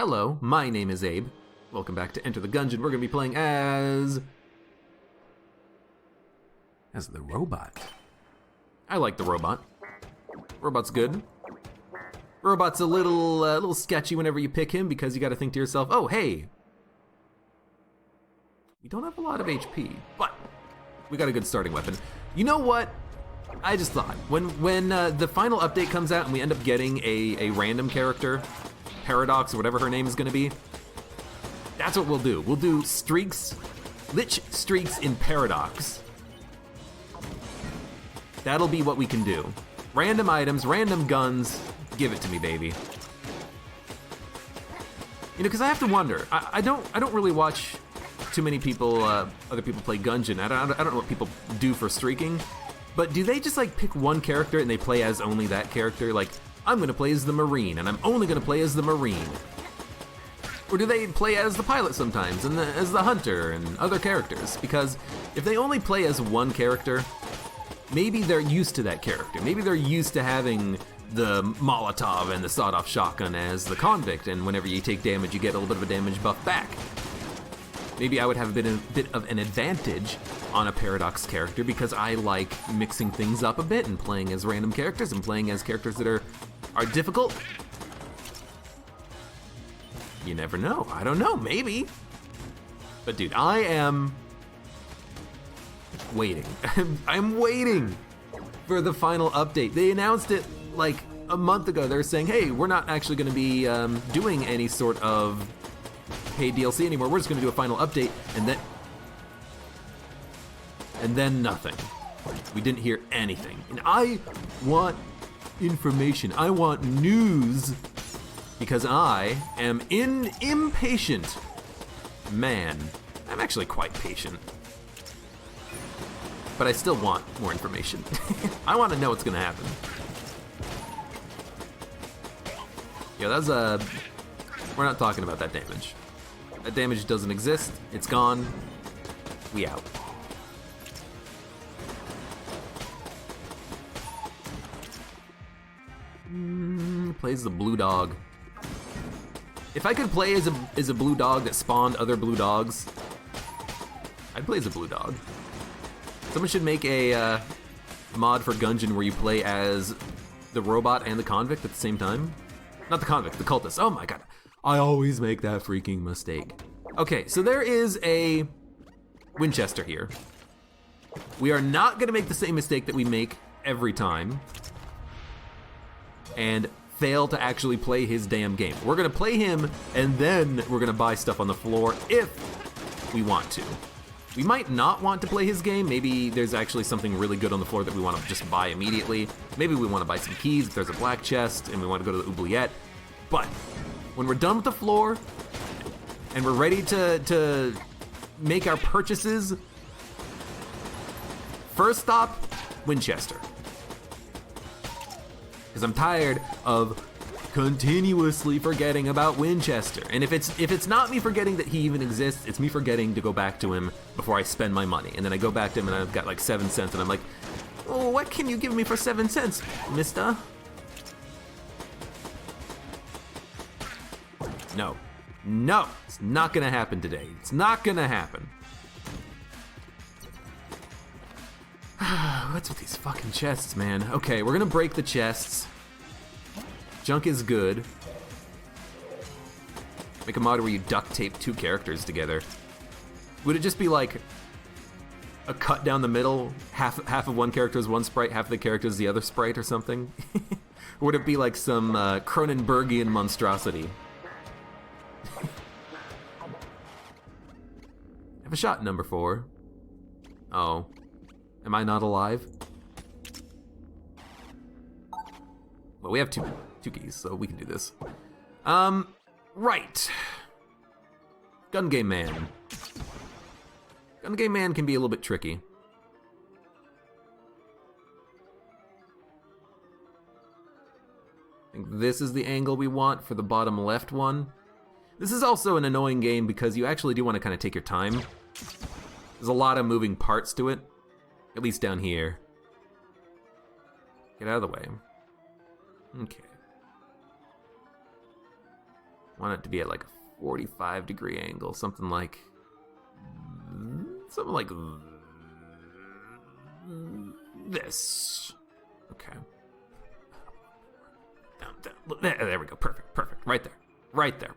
Hello, my name is Abe. Welcome back to Enter the Gungeon. We're gonna be playing as the robot. I like the robot. Robot's good. Robot's a little sketchy whenever you pick him because you gotta think to yourself, oh hey, we don't have a lot of HP, but we got a good starting weapon. You know what? I just thought, when the final update comes out and we end up getting a random character, Paradox or whatever her name is gonna be, that's what we'll do. We'll do streaks, lich streaks in Paradox. That'll be what we can do. Random items, random guns, give it to me, baby. You know, because I have to wonder. I don't really watch too many people, other people play Gungeon. I don't know what people do for streaking, but do they just like pick one character and they play as only that character? Like, I'm gonna play as the Marine and I'm only gonna play as the Marine. Or do they play as the pilot sometimes and as the hunter and other characters? Because if they only play as one character, maybe they're used to that character. Maybe they're used to having the Molotov and the sawed-off shotgun as the convict, and whenever you take damage, you get a little bit of a damage buff back. Maybe I would have a bit of an advantage on a Paradox character because I like mixing things up a bit and playing as random characters and playing as characters that are difficult. You never know. I don't know, maybe. But dude, I am waiting. I'm waiting for the final update. They announced it like a month ago. They're saying, hey, we're not actually gonna be doing any sort of paid DLC anymore. We're just gonna do a final update, and then nothing. We didn't hear anything. And I want information. I want news because I am an impatient man. I'm actually quite patient, but I still want more information. I want to know what's gonna happen. Yeah, that's we're not talking about that damage. That damage doesn't exist. It's gone. We out. Plays the blue dog. If I could play as a blue dog that spawned other blue dogs, I'd play as a blue dog. Someone should make a mod for Gungeon where you play as the robot and the convict at the same time. Not the convict, the cultist. Oh my god. I always make that freaking mistake. Okay, so there is a Winchester here. We are not gonna make the same mistake that we make every time and fail to actually play his damn game. We're gonna play him and then we're gonna buy stuff on the floor if we want to. We might not want to play his game. Maybe there's actually something really good on the floor that we want to just buy immediately. Maybe we want to buy some keys if there's a black chest and we want to go to the oubliette. But when we're done with the floor and we're ready to make our purchases, first stop, Winchester. Because I'm tired of continuously forgetting about Winchester. And if it's not me forgetting that he even exists, it's me forgetting to go back to him before I spend my money. And then I go back to him and I've got like 7 cents and I'm like, oh, what can you give me for 7 cents, mister? No, no, it's not gonna happen today. It's not gonna happen. What's with these fucking chests, man? Okay, we're gonna break the chests. Junk is good. Make a mod where you duct tape 2 characters together. Would it just be like a cut down the middle? Half of one character is one sprite, half of the character is the other sprite or something? Or would it be like some Cronenbergian monstrosity? I have a shot, number 4. Oh. Am I not alive? Well, we have two keys, so we can do this. Right. Gun Game Man. Gun Game Man can be a little bit tricky. I think this is the angle we want for the bottom left one. This is also an annoying game because you actually do want to kind of take your time. There's a lot of moving parts to it, at least down here. Get out of the way. Okay. want it to be at like a 45-degree angle, something like this. Okay. There we go. Perfect. Right there.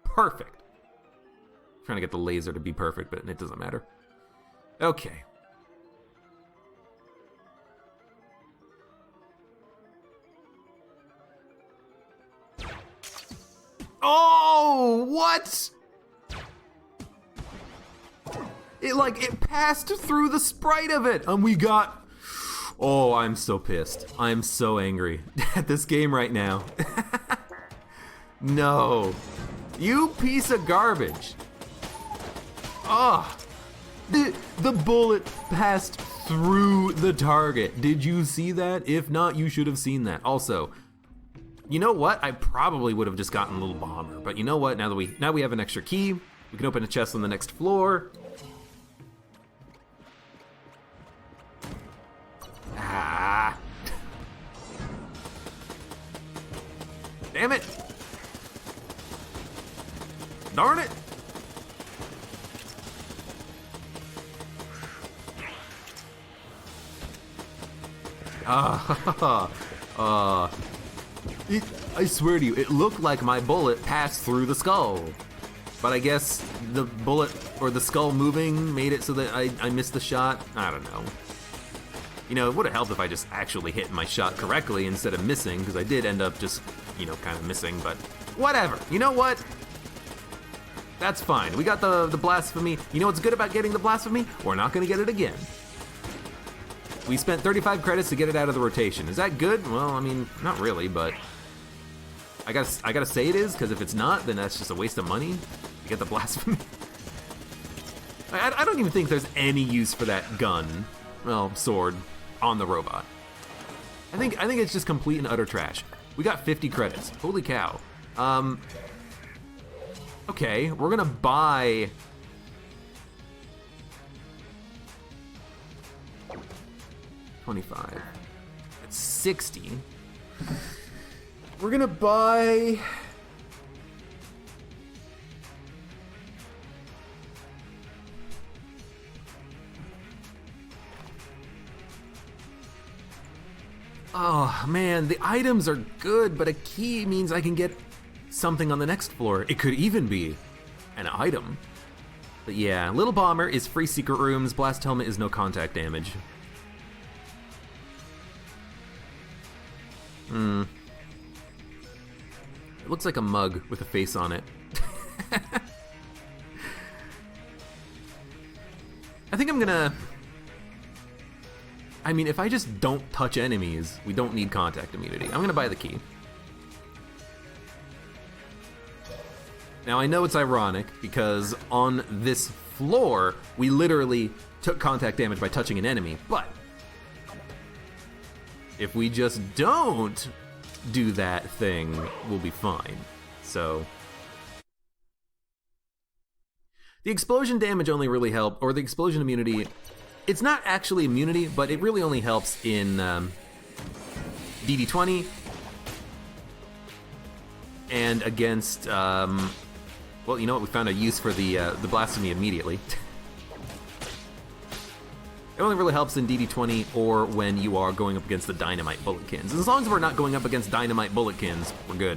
Perfect. I'm trying to get the laser to be perfect, but it doesn't matter. Okay. Oh, what? It passed through the sprite of it, and we got... Oh, I'm so pissed. I'm so angry at this game right now. No. You piece of garbage. Oh. The bullet passed through the target. Did you see that? If not, you should have seen that. Also, you know what? I probably would have just gotten a little bomber, but you know what? Now we have an extra key. We can open a chest on the next floor. Ah. Damn it. Darn it. I swear to you, it looked like my bullet passed through the skull. But I guess the bullet or the skull moving made it so that I missed the shot. I don't know. You know, it would have helped if I just actually hit my shot correctly instead of missing, because I did end up just, you know, kind of missing, but whatever. You know what? That's fine. We got the blasphemy. You know what's good about getting the blasphemy? We're not going to get it again. We spent 35 credits to get it out of the rotation. Is that good? Well, I mean, not really, but I gotta say it is, because if it's not, then that's just a waste of money to get the blasphemy. I don't even think there's any use for that gun, well, sword, on the robot. I think it's just complete and utter trash. We got 50 credits. Holy cow. Okay, we're gonna buy... $25. That's 60. We're gonna buy... Oh man, the items are good, but a key means I can get something on the next floor. It could even be an item. But yeah, Little Bomber is free secret rooms, Blast Helmet is no contact damage. It looks like a mug with a face on it. I think I'm gonna... I mean, if I just don't touch enemies, we don't need contact immunity. I'm gonna buy the key. Now I know it's ironic because on this floor, we literally took contact damage by touching an enemy, but if we just don't do that thing, we'll be fine. So the explosion damage only really helped, or the explosion immunity, it's not actually immunity, but it really only helps in DD20 and against, well, you know what, we found a use for the blasphemy immediately. It only really helps in DD20 or when you are going up against the dynamite bulletkins. As long as we're not going up against dynamite bulletkins, we're good.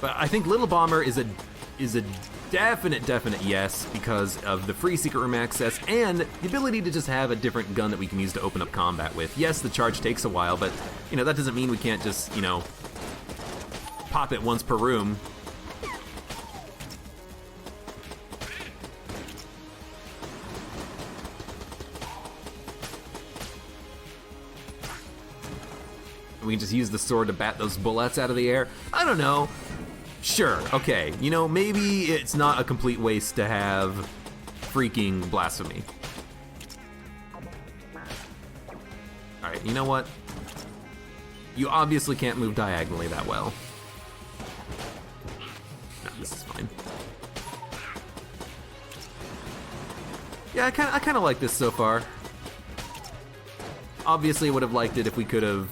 But I think Little Bomber is a definite yes because of the free secret room access and the ability to just have a different gun that we can use to open up combat with. Yes, the charge takes a while, but you know that doesn't mean we can't just, you know, pop it once per room. We can just use the sword to bat those bullets out of the air. I don't know. Sure, okay. You know, maybe it's not a complete waste to have freaking blasphemy. Alright, you know what? You obviously can't move diagonally that well. No, this is fine. Yeah, I kind of like this so far. Obviously, I would have liked it if we could have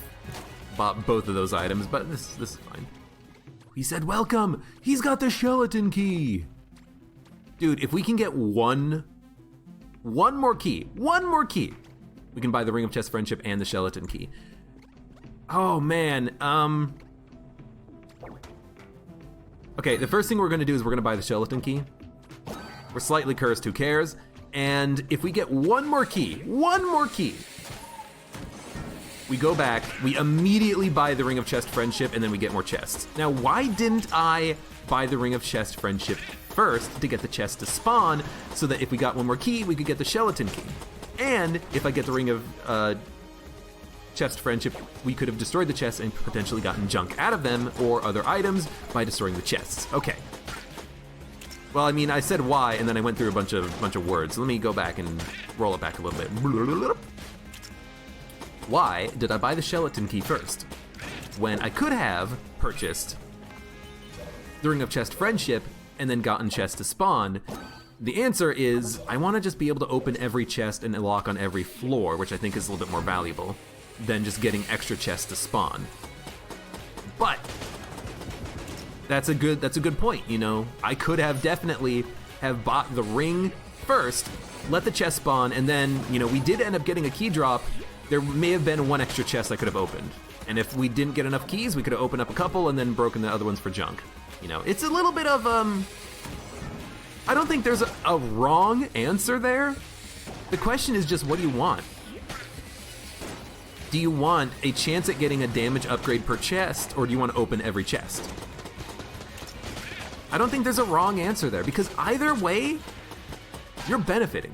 bought both of those items, but this is fine. he said welcome. He's got the skeleton key. Dude, if we can get one more key, we can buy the Ring of Chest Friendship and the skeleton key. Oh man, okay, the first thing we're gonna do is we're gonna buy the skeleton key. We're slightly cursed, who cares? And if we get one more key, we go back, we immediately buy the Ring of Chest Friendship, and then we get more chests. Now, why didn't I buy the Ring of Chest Friendship first to get the chest to spawn, so that if we got one more key, we could get the skeleton key? And if I get the Ring of Chest Friendship, we could have destroyed the chests and potentially gotten junk out of them or other items by destroying the chests. Okay. Well, I mean, I said why, and then I went through a bunch of words. Let me go back and roll it back a little bit. Why did I buy the skeleton key first, when I could have purchased the Ring of Chest Friendship and then gotten chests to spawn? The answer is, I want to just be able to open every chest and lock on every floor, which I think is a little bit more valuable than just getting extra chests to spawn. But that's a good point, you know. I could have definitely have bought the ring first, let the chest spawn, and then, you know, we did end up getting a key drop. There may have been one extra chest I could have opened. And if we didn't get enough keys, we could have opened up a couple and then broken the other ones for junk. You know, it's a little bit of, I don't think there's a wrong answer there. The question is just, what do you want? Do you want a chance at getting a damage upgrade per chest, or do you want to open every chest? I don't think there's a wrong answer there, because either way, you're benefiting.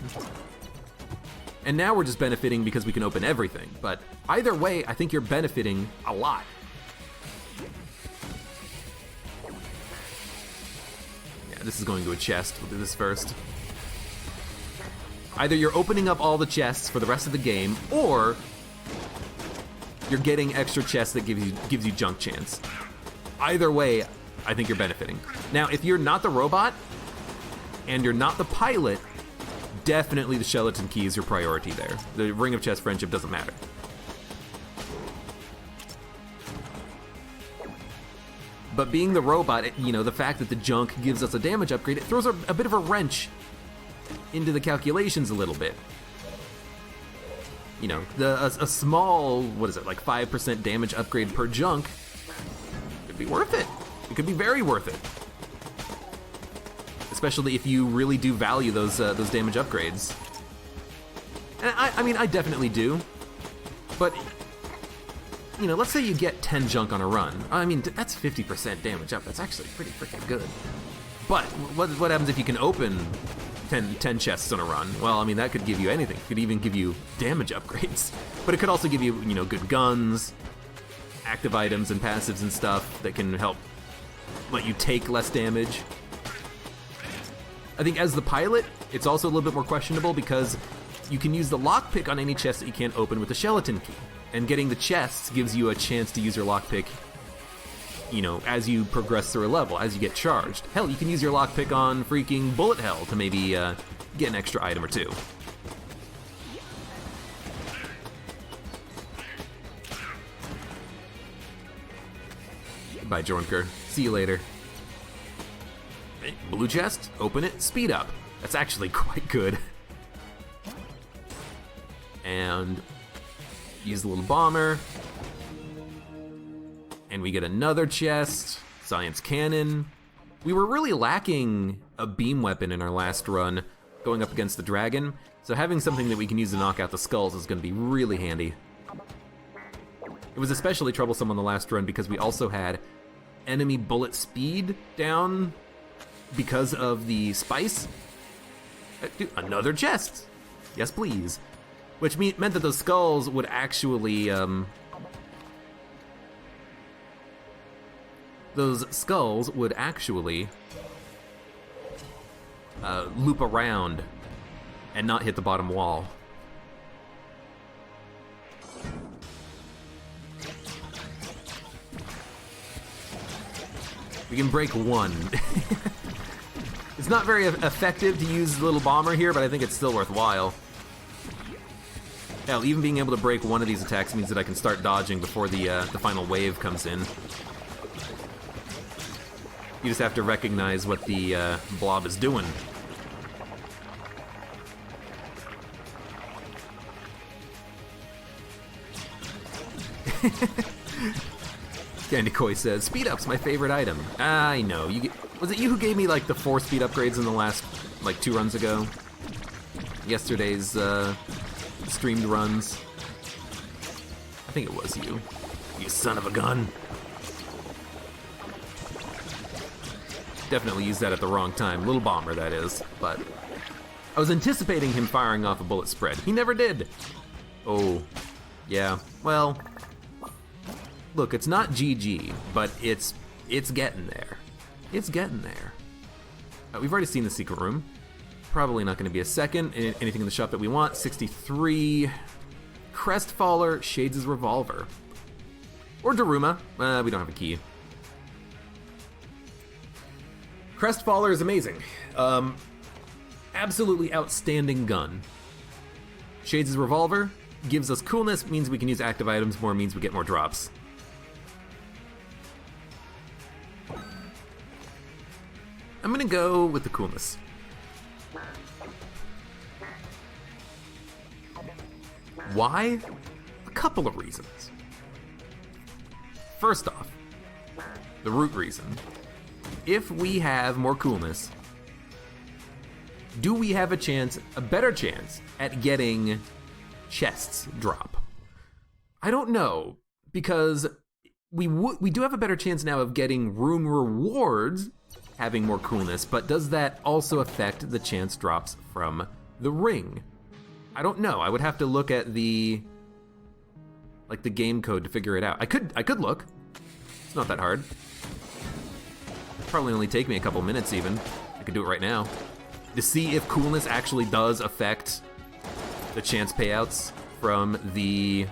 And now we're just benefiting because we can open everything, but either way, I think you're benefiting a lot. Yeah, this is going to a chest. We'll do this first. Either you're opening up all the chests for the rest of the game, or you're getting extra chests that gives you junk chance. Either way, I think you're benefiting. Now, if you're not the robot, and you're not the pilot, definitely the skeleton key is your priority there. The Ring of Chest Friendship doesn't matter. But being the robot, you know, the fact that the junk gives us a damage upgrade, it throws a bit of a wrench into the calculations a little bit. You know, a small, what is it, like 5% damage upgrade per junk could be worth it. It could be very worth it. Especially if you really do value those damage upgrades. And I mean, I definitely do. But, you know, let's say you get 10 junk on a run. I mean, that's 50% damage up. That's actually pretty freaking good. But what happens if you can open 10 chests on a run? Well, I mean, that could give you anything. It could even give you damage upgrades. But it could also give you, you know, good guns, active items and passives and stuff that can help let you take less damage. I think as the pilot, it's also a little bit more questionable because you can use the lockpick on any chest that you can't open with the skeleton key. And getting the chests gives you a chance to use your lockpick, you know, as you progress through a level, as you get charged. Hell, you can use your lockpick on freaking bullet hell to maybe get an extra item or two. Goodbye, Jornker. See you later. Blue chest, open it, speed up. That's actually quite good. And use the little bomber. And we get another chest, science cannon. We were really lacking a beam weapon in our last run going up against the dragon, so having something that we can use to knock out the skulls is gonna be really handy. It was especially troublesome on the last run because we also had enemy bullet speed down because of the spice. Dude, another chest. Yes, please. Which meant that those skulls would actually, loop around and not hit the bottom wall. We can break one. It's not very effective to use the little bomber here, but I think it's still worthwhile. Hell, even being able to break one of these attacks means that I can start dodging before the final wave comes in. You just have to recognize what the blob is doing. Candy Koi says, speed up's my favorite item. I know. Was it you who gave me like the 4 speed upgrades in the last like 2 runs ago? Yesterday's streamed runs. I think it was you. You son of a gun. Definitely used that at the wrong time. Little bomber, that is. But I was anticipating him firing off a bullet spread. He never did. Oh, yeah. Well, look, it's not GG, but it's getting there. It's getting there. We've already seen the secret room. Probably not going to be a second. Anything in the shop that we want. 63. Crestfaller, Shades' revolver. Or Daruma. We don't have a key. Crestfaller is amazing. Absolutely outstanding gun. Shades' revolver gives us coolness, means we can use active items more, means we get more drops. I'm gonna go with the coolness. Why? A couple of reasons. First off, the root reason. If we have more coolness, do we have a better chance at getting chests drop? I don't know, because we do have a better chance now of getting room rewards having more coolness, but does that also affect the chance drops from the ring? I don't know. I would have to look at the game code to figure it out. I could look. It's not that hard. Probably only take me a couple minutes even. I could do it right now. To see if coolness actually does affect the chance payouts from the...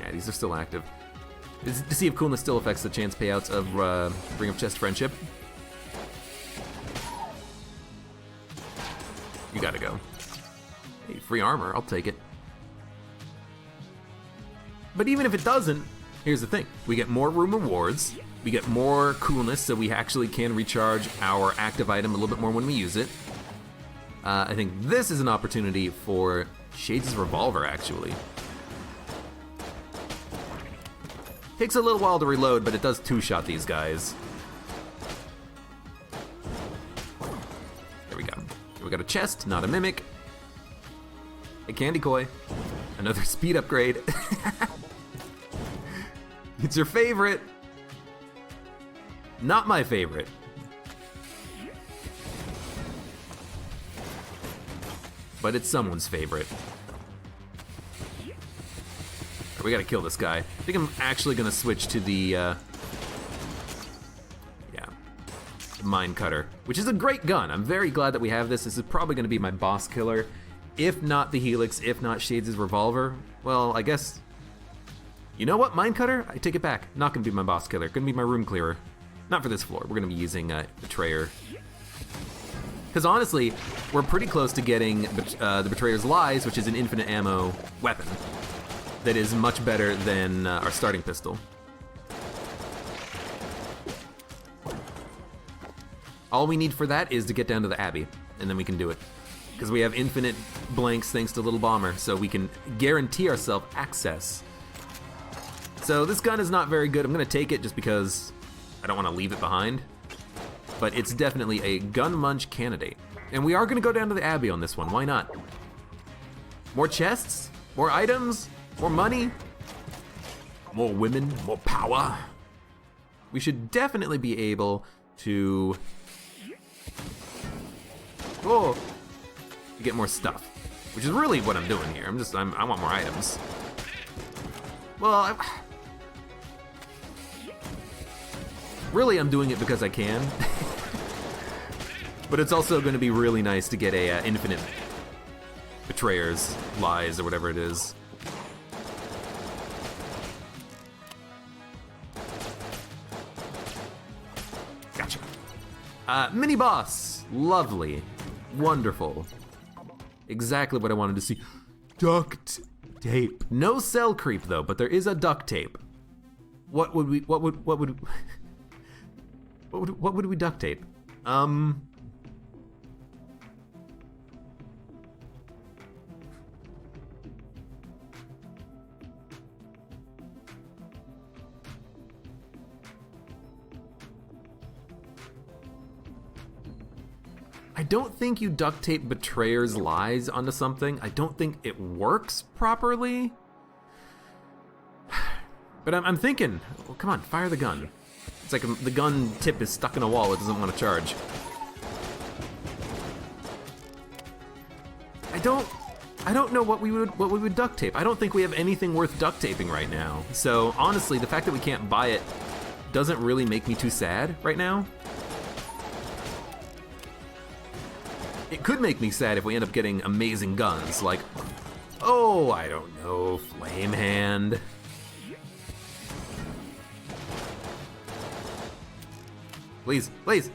Yeah, these are still active. To see if coolness still affects the chance payouts of Ring of Chest Friendship. You gotta go. Hey, free armor, I'll take it. But even if it doesn't, here's the thing. We get more room rewards, we get more coolness, so we actually can recharge our active item a little bit more when we use it. I think this is an opportunity for Shades' revolver, actually. Takes a little while to reload, but it does two-shot these guys. There we go. We got a chest, not a mimic. Hey, Candy Koi. Another speed upgrade. It's your favorite. Not my favorite. But it's someone's favorite. We gotta kill this guy. I think I'm actually gonna switch to the mine cutter, which is a great gun. I'm very glad that we have this. This is probably gonna be my boss killer. If not the Helix, if not Shades' revolver, well, I guess, you know what, mine cutter? I take it back. Not gonna be my boss killer, gonna be my room clearer. Not for this floor, we're gonna be using Betrayer. Because honestly, we're pretty close to getting the Betrayer's Lies, which is an infinite ammo weapon that is much better than our starting pistol. All we need for that is to get down to the Abbey, and then we can do it. Because we have infinite blanks thanks to Little Bomber, so we can guarantee ourselves access. So this gun is not very good. I'm gonna take it just because I don't wanna leave it behind. But it's definitely a gun munch candidate. And we are gonna go down to the Abbey on this one, why not? More chests, more items, more money, more women, more power. We should definitely be able to get more stuff, which is really what I'm doing here. I want more items. Well, really I'm doing it because I can. But it's also going to be really nice to get a infinite Betrayer's Lies or whatever it is. Gotcha. Mini boss, lovely, wonderful, exactly what I wanted to see. Duct tape. No cell creep though, but there is a duct tape. What would What would we duct tape? I don't think you duct tape Betrayer's lies onto something. I don't think it works properly. But I'm thinking, well, come on, fire the gun. It's like the gun tip is stuck in a wall, it doesn't want to charge. I don't know what we would duct tape. I don't think we have anything worth duct taping right now. So honestly, the fact that we can't buy it doesn't really make me too sad right now. It could make me sad if we end up getting amazing guns, like, oh, I don't know, Flame Hand. Please, please.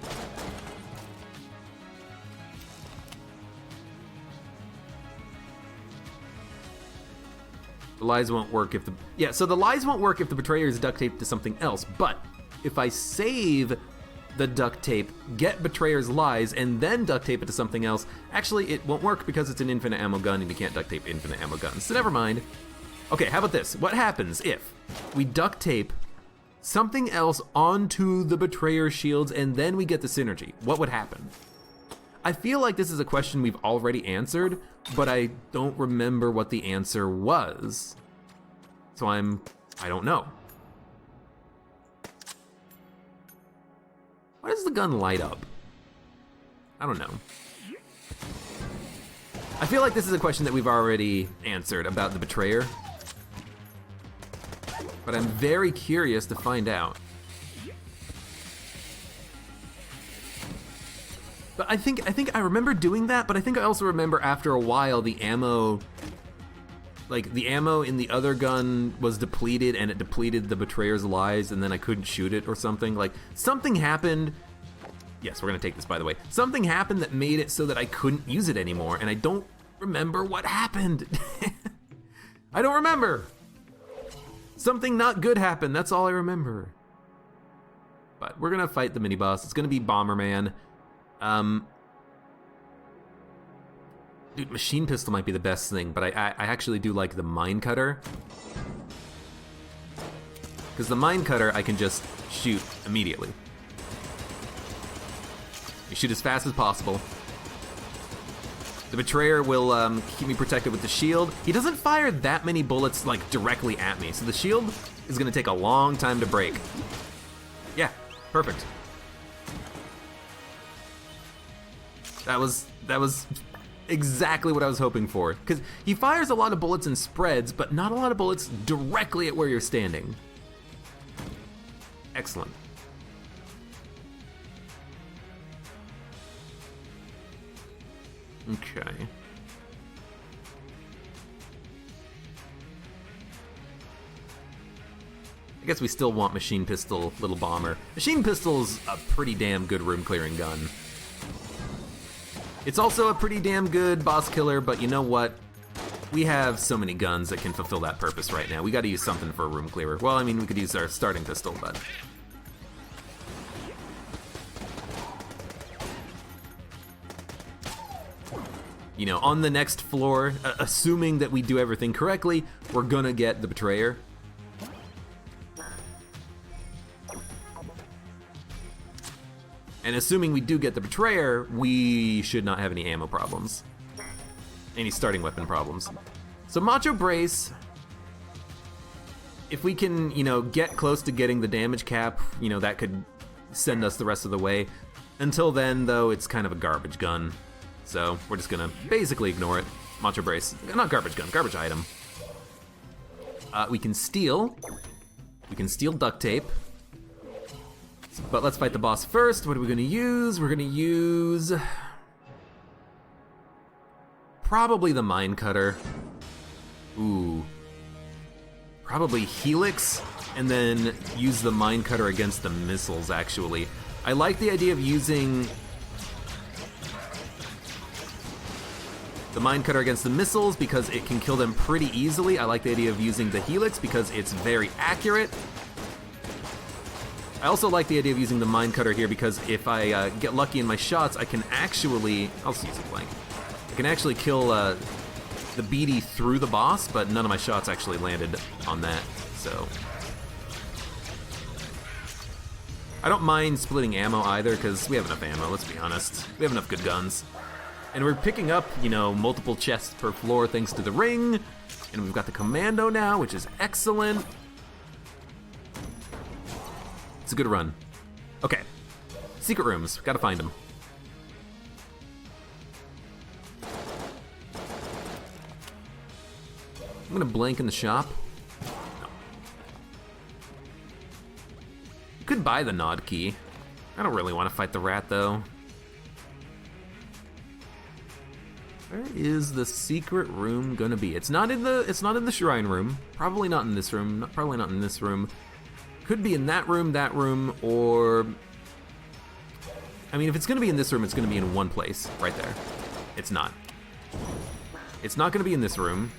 The lies won't work if so the lies won't work if the Betrayer is duct taped to something else, but if I save the duct tape, get Betrayer's lies, and then duct tape it to something else, actually it won't work because it's an infinite ammo gun and you can't duct tape infinite ammo guns, so never mind. Okay, how about this? What happens if we duct tape something else onto the Betrayer shields and then we get the synergy? What would happen? I feel like this is a question we've already answered, but I don't remember what the answer was. So I don't know. Why does the gun light up? I don't know. I feel like this is a question that we've already answered about the Betrayer, but I'm very curious to find out. But I think I remember doing that, but I think I also remember after a while the ammo, like the ammo in the other gun was depleted and it depleted the Betrayer's lies and then I couldn't shoot it or something. Like something happened. Yes, we're gonna take this, by the way. Something happened that made it so that I couldn't use it anymore, and I don't remember what happened. I don't remember. Something not good happened, that's all I remember. But we're gonna fight the mini boss. It's gonna be Bomberman. Dude, machine pistol might be the best thing, but I actually do like the mine cutter. Because the mine cutter I can just shoot immediately. You shoot as fast as possible. The Betrayer will keep me protected with the shield. He doesn't fire that many bullets like directly at me, so the shield is gonna take a long time to break. Yeah, perfect. That was exactly what I was hoping for. Because he fires a lot of bullets in spreads, but not a lot of bullets directly at where you're standing. Excellent. Okay. I guess we still want Machine Pistol, Little Bomber. Machine Pistol's a pretty damn good room clearing gun. It's also a pretty damn good boss killer, but you know what? We have so many guns that can fulfill that purpose right now. We gotta use something for a room clearer. Well, I mean, we could use our starting pistol, but... You know, on the next floor, assuming that we do everything correctly, we're gonna get the Betrayer. And assuming we do get the Betrayer, we should not have any ammo problems. Any starting weapon problems. So Macho Brace, if we can, you know, get close to getting the damage cap, you know, that could send us the rest of the way. Until then, though, it's kind of a garbage gun. So we're just gonna basically ignore it. Macho Brace, not garbage gun, garbage item. We can steal duct tape. But let's fight the boss first. What are we gonna use? We're gonna use probably the mine cutter. Ooh. Probably Helix, and then use the mine cutter against the missiles, actually. I like the idea of using the mine cutter against the missiles because it can kill them pretty easily. I like the idea of using the Helix because it's very accurate. I also like the idea of using the mine cutter here because if I get lucky in my shots, I can actually... I'll just use a blank. I can actually kill the BD through the boss, but none of my shots actually landed on that, so... I don't mind splitting ammo either, because we have enough ammo, let's be honest. We have enough good guns. And we're picking up, you know, multiple chests per floor thanks to the ring. And we've got the commando now, which is excellent. It's a good run. Okay. Secret rooms, gotta find them. I'm gonna blank in the shop. You could buy the nod key. I don't really want to fight the rat though. Where is the secret room gonna be? It's not in the shrine room. Probably not in this room. Probably not in this room. Could be in that room, or... I mean, if it's gonna be in this room, it's gonna be in one place, right there. It's not. It's not gonna be in this room.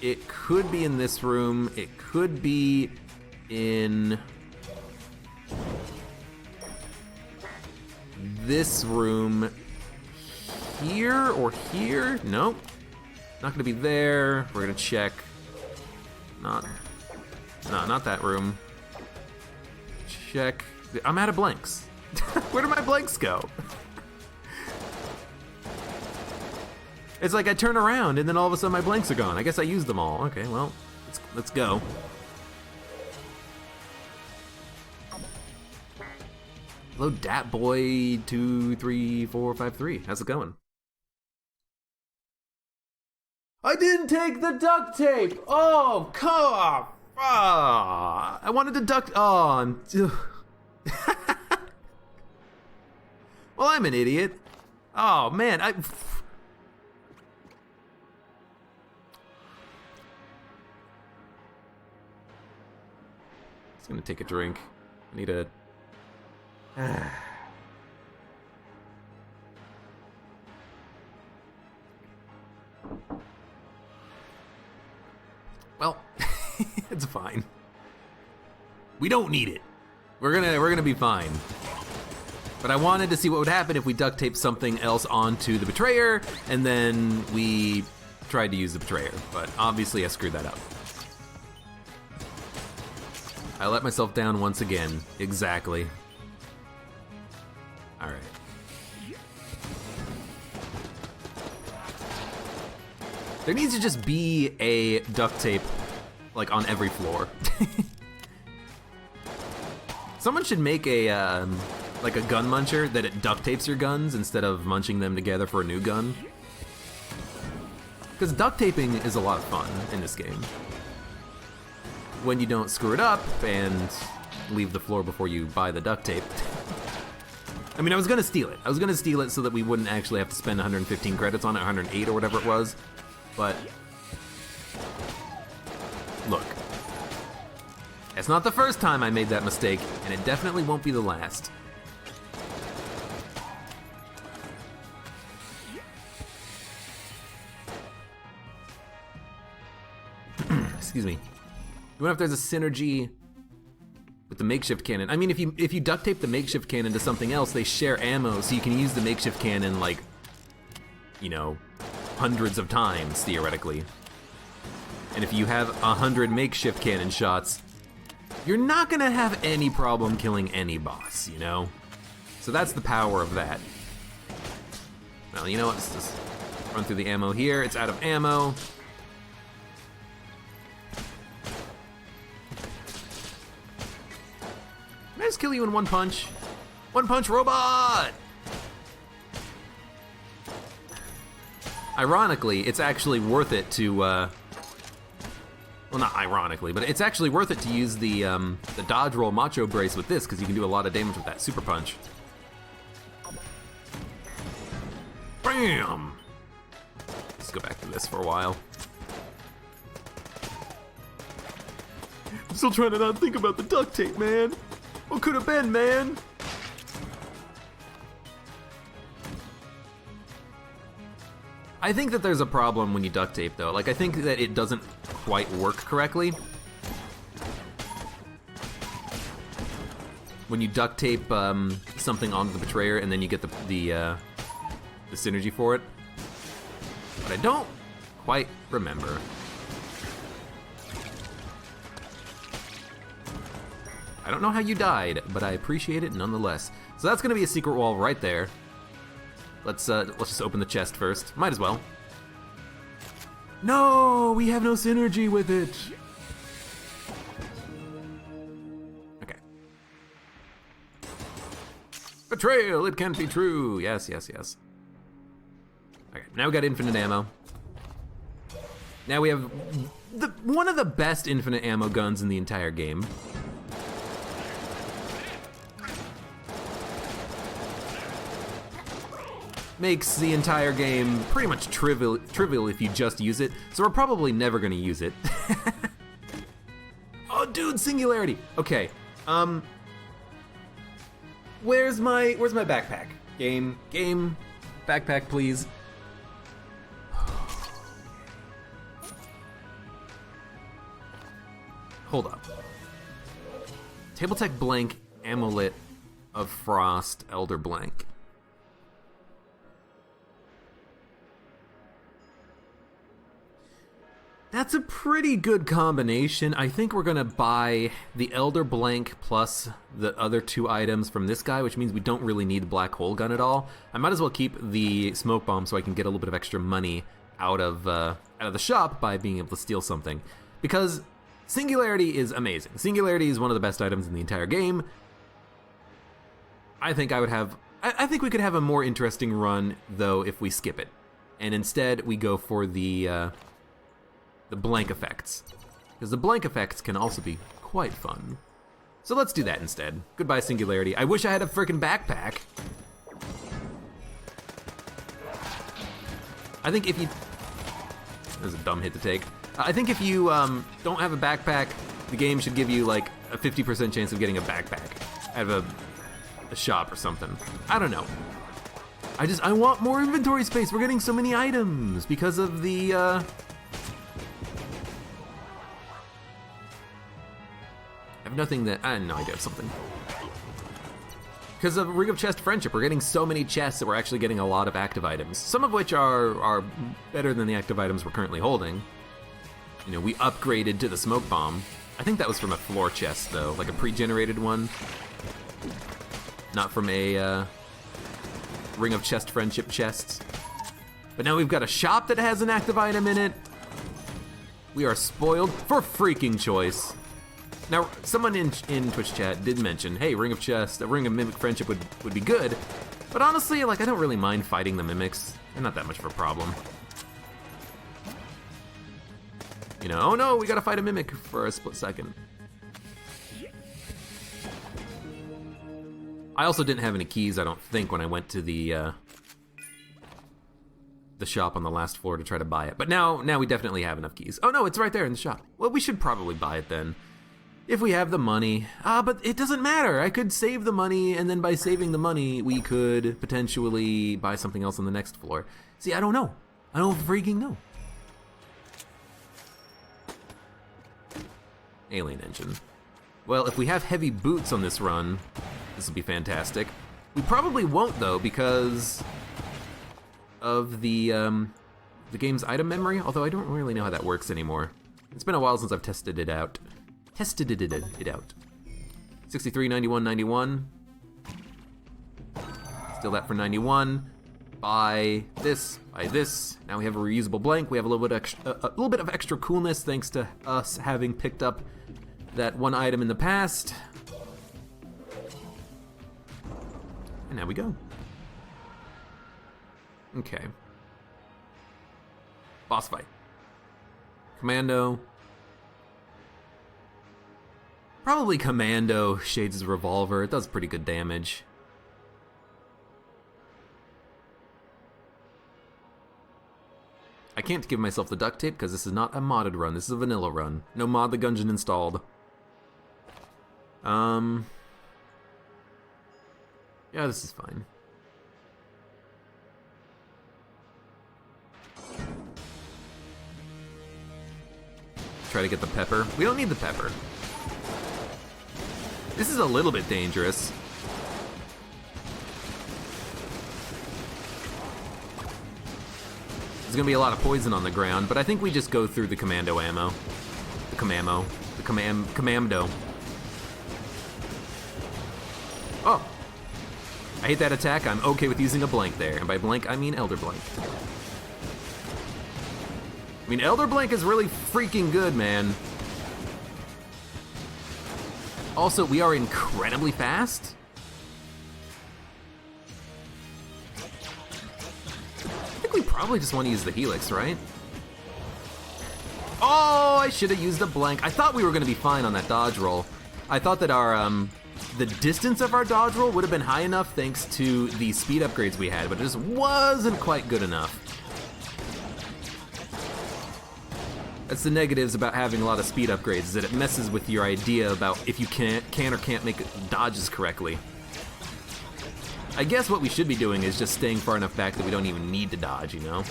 It could be in this room. It could be in... this room here or here? Nope. Not gonna be there. We're gonna check. No, not that room. Check. I'm out of blanks. Where do my blanks go? It's like I turn around and then all of a sudden my blanks are gone. I guess I used them all. Okay, well, let's go. Hello, DatBoy23453. How's it going? I didn't take the duct tape. Oh, come on. I wanted to duct. Oh, well, I'm an idiot. Oh man, Just gonna take a drink. I need a. Well, it's fine. We don't need it. We're gonna be fine. But I wanted to see what would happen if we duct taped something else onto the betrayer, and then we tried to use the betrayer. But obviously, I screwed that up. I let myself down once again. Exactly. All right. There needs to just be a duct tape, like, on every floor. Someone should make a, like a gun muncher that it duct tapes your guns instead of munching them together for a new gun. Because duct taping is a lot of fun in this game. When you don't screw it up and leave the floor before you buy the duct tape. I mean, I was gonna steal it. I was gonna steal it so that we wouldn't actually have to spend 115 credits on it, 108 or whatever it was. But, look. It's not the first time I made that mistake, and it definitely won't be the last. Excuse me. You wonder if there's a synergy with the makeshift cannon. I mean, if you duct tape the makeshift cannon to something else, they share ammo, so you can use the makeshift cannon, like, you know, hundreds of times, theoretically. And if you have 100 makeshift cannon shots, you're not gonna have any problem killing any boss, you know? So that's the power of that. Well, you know what, let's just run through the ammo here. It's out of ammo. Can I just kill you in one punch? One punch robot! Ironically, it's actually worth it to, well, not ironically, but it's actually worth it to use the dodge roll macho brace with this, because you can do a lot of damage with that super punch. Bam! Let's go back to this for a while. I'm still trying to not think about the duct tape, man. What could have been, man? I think that there's a problem when you duct tape, though. Like, I think that it doesn't quite work correctly. when you duct tape something onto the betrayer and then you get the synergy for it. But I don't quite remember. I don't know how you died, but I appreciate it nonetheless. So that's gonna be a secret wall right there. Let's just open the chest first. Might as well. No, we have no synergy with it. Okay. Betrayal, it can't be true. Yes, yes, yes. Okay, now we got infinite ammo. Now we have one of the best infinite ammo guns in the entire game. Makes the entire game pretty much trivial if you just use it, so we're probably never gonna use it. Oh dude, singularity! Okay, where's my backpack? Game, backpack please. Hold up. Tabletech blank, amulet of frost, elder blank. That's a pretty good combination. I think we're gonna buy the Elder Blank plus the other 2 items from this guy, which means we don't really need the Black Hole Gun at all. I might as well keep the Smoke Bomb so I can get a little bit of extra money out of the shop by being able to steal something. Because Singularity is amazing. Singularity is one of the best items in the entire game. I think we could have a more interesting run, though, if we skip it. And instead, we go for the blank effects, because the blank effects can also be quite fun. So let's do that instead. Goodbye, Singularity. I wish I had a freaking backpack. I think if you... That was a dumb hit to take. I think if you don't have a backpack, the game should give you like a 50% chance of getting a backpack out of a shop or something. I don't know. I want more inventory space. We're getting so many items because of the... I have nothing that... I know I do have something. Because of Ring of Chest Friendship, we're getting so many chests that we're actually getting a lot of active items. Some of which are better than the active items we're currently holding. You know, we upgraded to the Smoke Bomb. I think that was from a floor chest, though. Like a pre-generated one. Not from a Ring of Chest Friendship chests. But now we've got a shop that has an active item in it. We are spoiled for freaking choice. Now, someone in Twitch chat did mention, hey, Ring of Mimic Friendship would be good, but honestly, like, I don't really mind fighting the mimics. They're not that much of a problem. You know, oh no, we gotta fight a mimic for a split second. I also didn't have any keys, I don't think, when I went to the shop on the last floor to try to buy it. But now we definitely have enough keys. Oh no, it's right there in the shop. Well, we should probably buy it then. If we have the money. But it doesn't matter. I could save the money, and then by saving the money, we could potentially buy something else on the next floor. See, I don't know. I don't freaking know. Alien engine. Well, if we have heavy boots on this run, this will be fantastic. We probably won't, though, because of the game's item memory, although I don't really know how that works anymore. It's been a while since I've tested it out. 63, 91, 91. Steal that for 91. Buy this, buy this. Now we have a reusable blank. We have a little bit of extra coolness thanks to us having picked up that one item in the past. And now we go. Okay. Boss fight. Commando. Probably Commando Shades' revolver. It does pretty good damage. I can't give myself the duct tape because this is not a modded run. This is a vanilla run. No Mod the Gungeon installed. Yeah, this is fine. Try to get the pepper. We don't need the pepper. This is a little bit dangerous. There's gonna be a lot of poison on the ground, but I think we just go through the commando ammo. The commando. Oh! I hate that attack. I'm okay with using a blank there. And by blank, I mean Elder Blank. I mean, Elder Blank is really freaking good, man. Also, we are incredibly fast. I think we probably just want to use the Helix, right? Oh, I should have used a blank. I thought we were gonna be fine on that dodge roll. I thought that our, the distance of our dodge roll would have been high enough thanks to the speed upgrades we had, but it just wasn't quite good enough. That's the negatives about having a lot of speed upgrades, is that it messes with your idea about if you can or can't make dodges correctly. I guess what we should be doing is just staying far enough back that we don't even need to dodge, you know?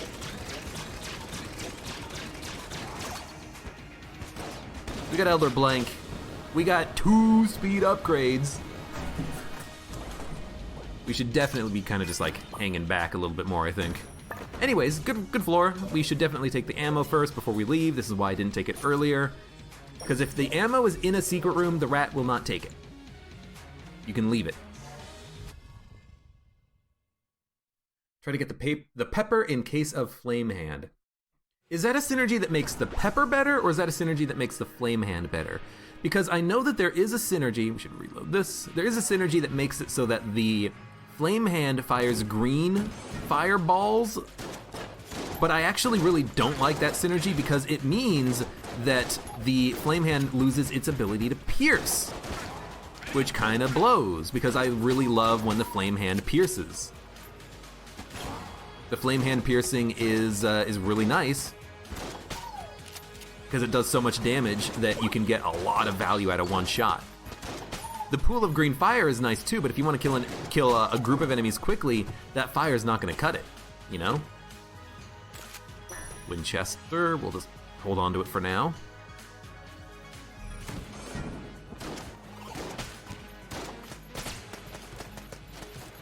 We got Elder Blank. We got 2 speed upgrades. We should definitely be kind of just like hanging back a little bit more, I think. Anyways, good floor. We should definitely take the ammo first before we leave. This is why I didn't take it earlier. Because if the ammo is in a secret room, the rat will not take it. You can leave it. Try to get the pepper in case of flame hand. Is that a synergy that makes the pepper better, or is that a synergy that makes the flame hand better? Because I know that there is a synergy, we should reload this. There is a synergy that makes it so that the flame hand fires green fireballs, but I actually really don't like that synergy because it means that the flame hand loses its ability to pierce, which kind of blows because I really love when the flame hand pierces. The flame hand piercing is really nice because it does so much damage that you can get a lot of value out of one shot. The pool of green fire is nice too, but if you want to kill a group of enemies quickly, that fire is not going to cut it, you know? Winchester, we'll just hold on to it for now.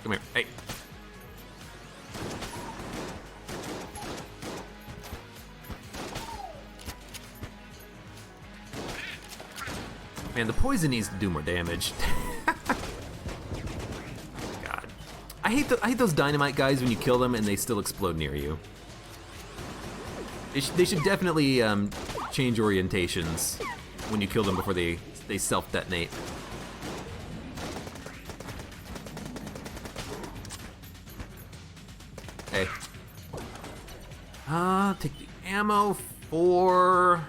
Come here, hey. Man, the poison needs to do more damage. God. I hate those dynamite guys when you kill them and they still explode near you. They should definitely change orientations when you kill them before they self-detonate. Okay. Take the ammo for...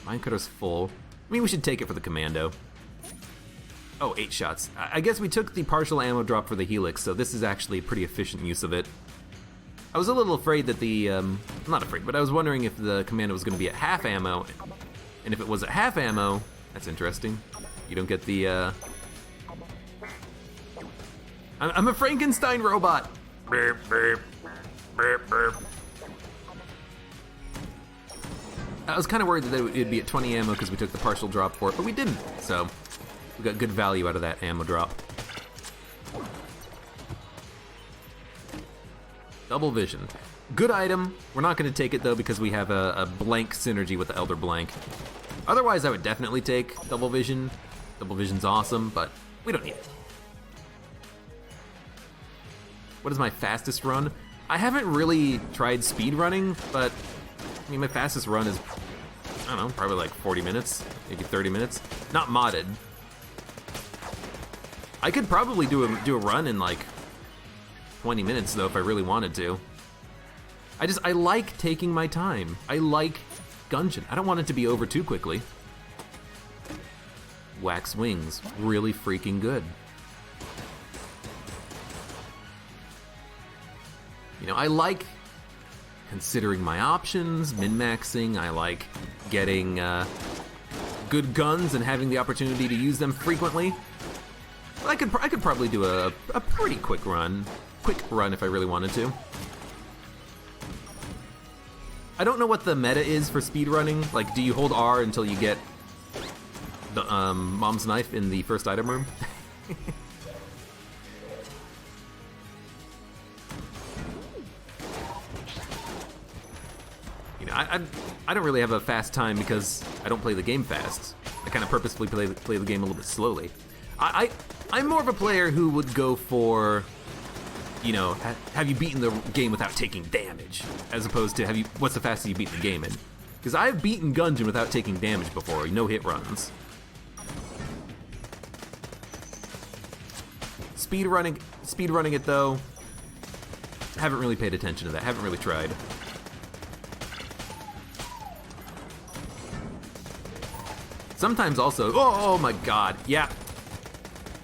Minecutter's full. I mean, we should take it for the commando. Oh, 8 shots. I guess we took the partial ammo drop for the Helix, so this is actually a pretty efficient use of it. I was a little afraid that the, not afraid, but I was wondering if the commando was gonna be at half ammo, and if it was at half ammo, that's interesting. You don't get the, I'm a Frankenstein robot! Burp, burp, burp, burp. I was kind of worried that it'd be at 20 ammo because we took the partial drop for it, but we didn't, so we got good value out of that ammo drop. Double vision. Good item. We're not going to take it though because we have a blank synergy with the Elder Blank. Otherwise, I would definitely take double vision. Double vision's awesome, but we don't need it. What is my fastest run? I haven't really tried speed running, but I mean, my fastest run is, I don't know, probably like 40 minutes, maybe 30 minutes. Not modded. I could probably do a run in like 20 minutes though if I really wanted to. I like taking my time. I like Gungeon. I don't want it to be over too quickly. Wax wings, really freaking good. You know, I like considering my options, min-maxing. I like getting good guns and having the opportunity to use them frequently. I could probably do a pretty quick run if I really wanted to. I don't know what the meta is for speedrunning. Like, do you hold R until you get the mom's knife in the first item room. You know, I don't really have a fast time because I don't play the game fast. I kind of purposefully play the game a little bit slowly. I'm more of a player who would go for, you know, have you beaten the game without taking damage, as opposed to what's the fastest you beat the game in? Because I've beaten Gungeon without taking damage before, no hit runs. Speed running it though. Haven't really paid attention to that. Haven't really tried. Sometimes also, oh my god, yeah.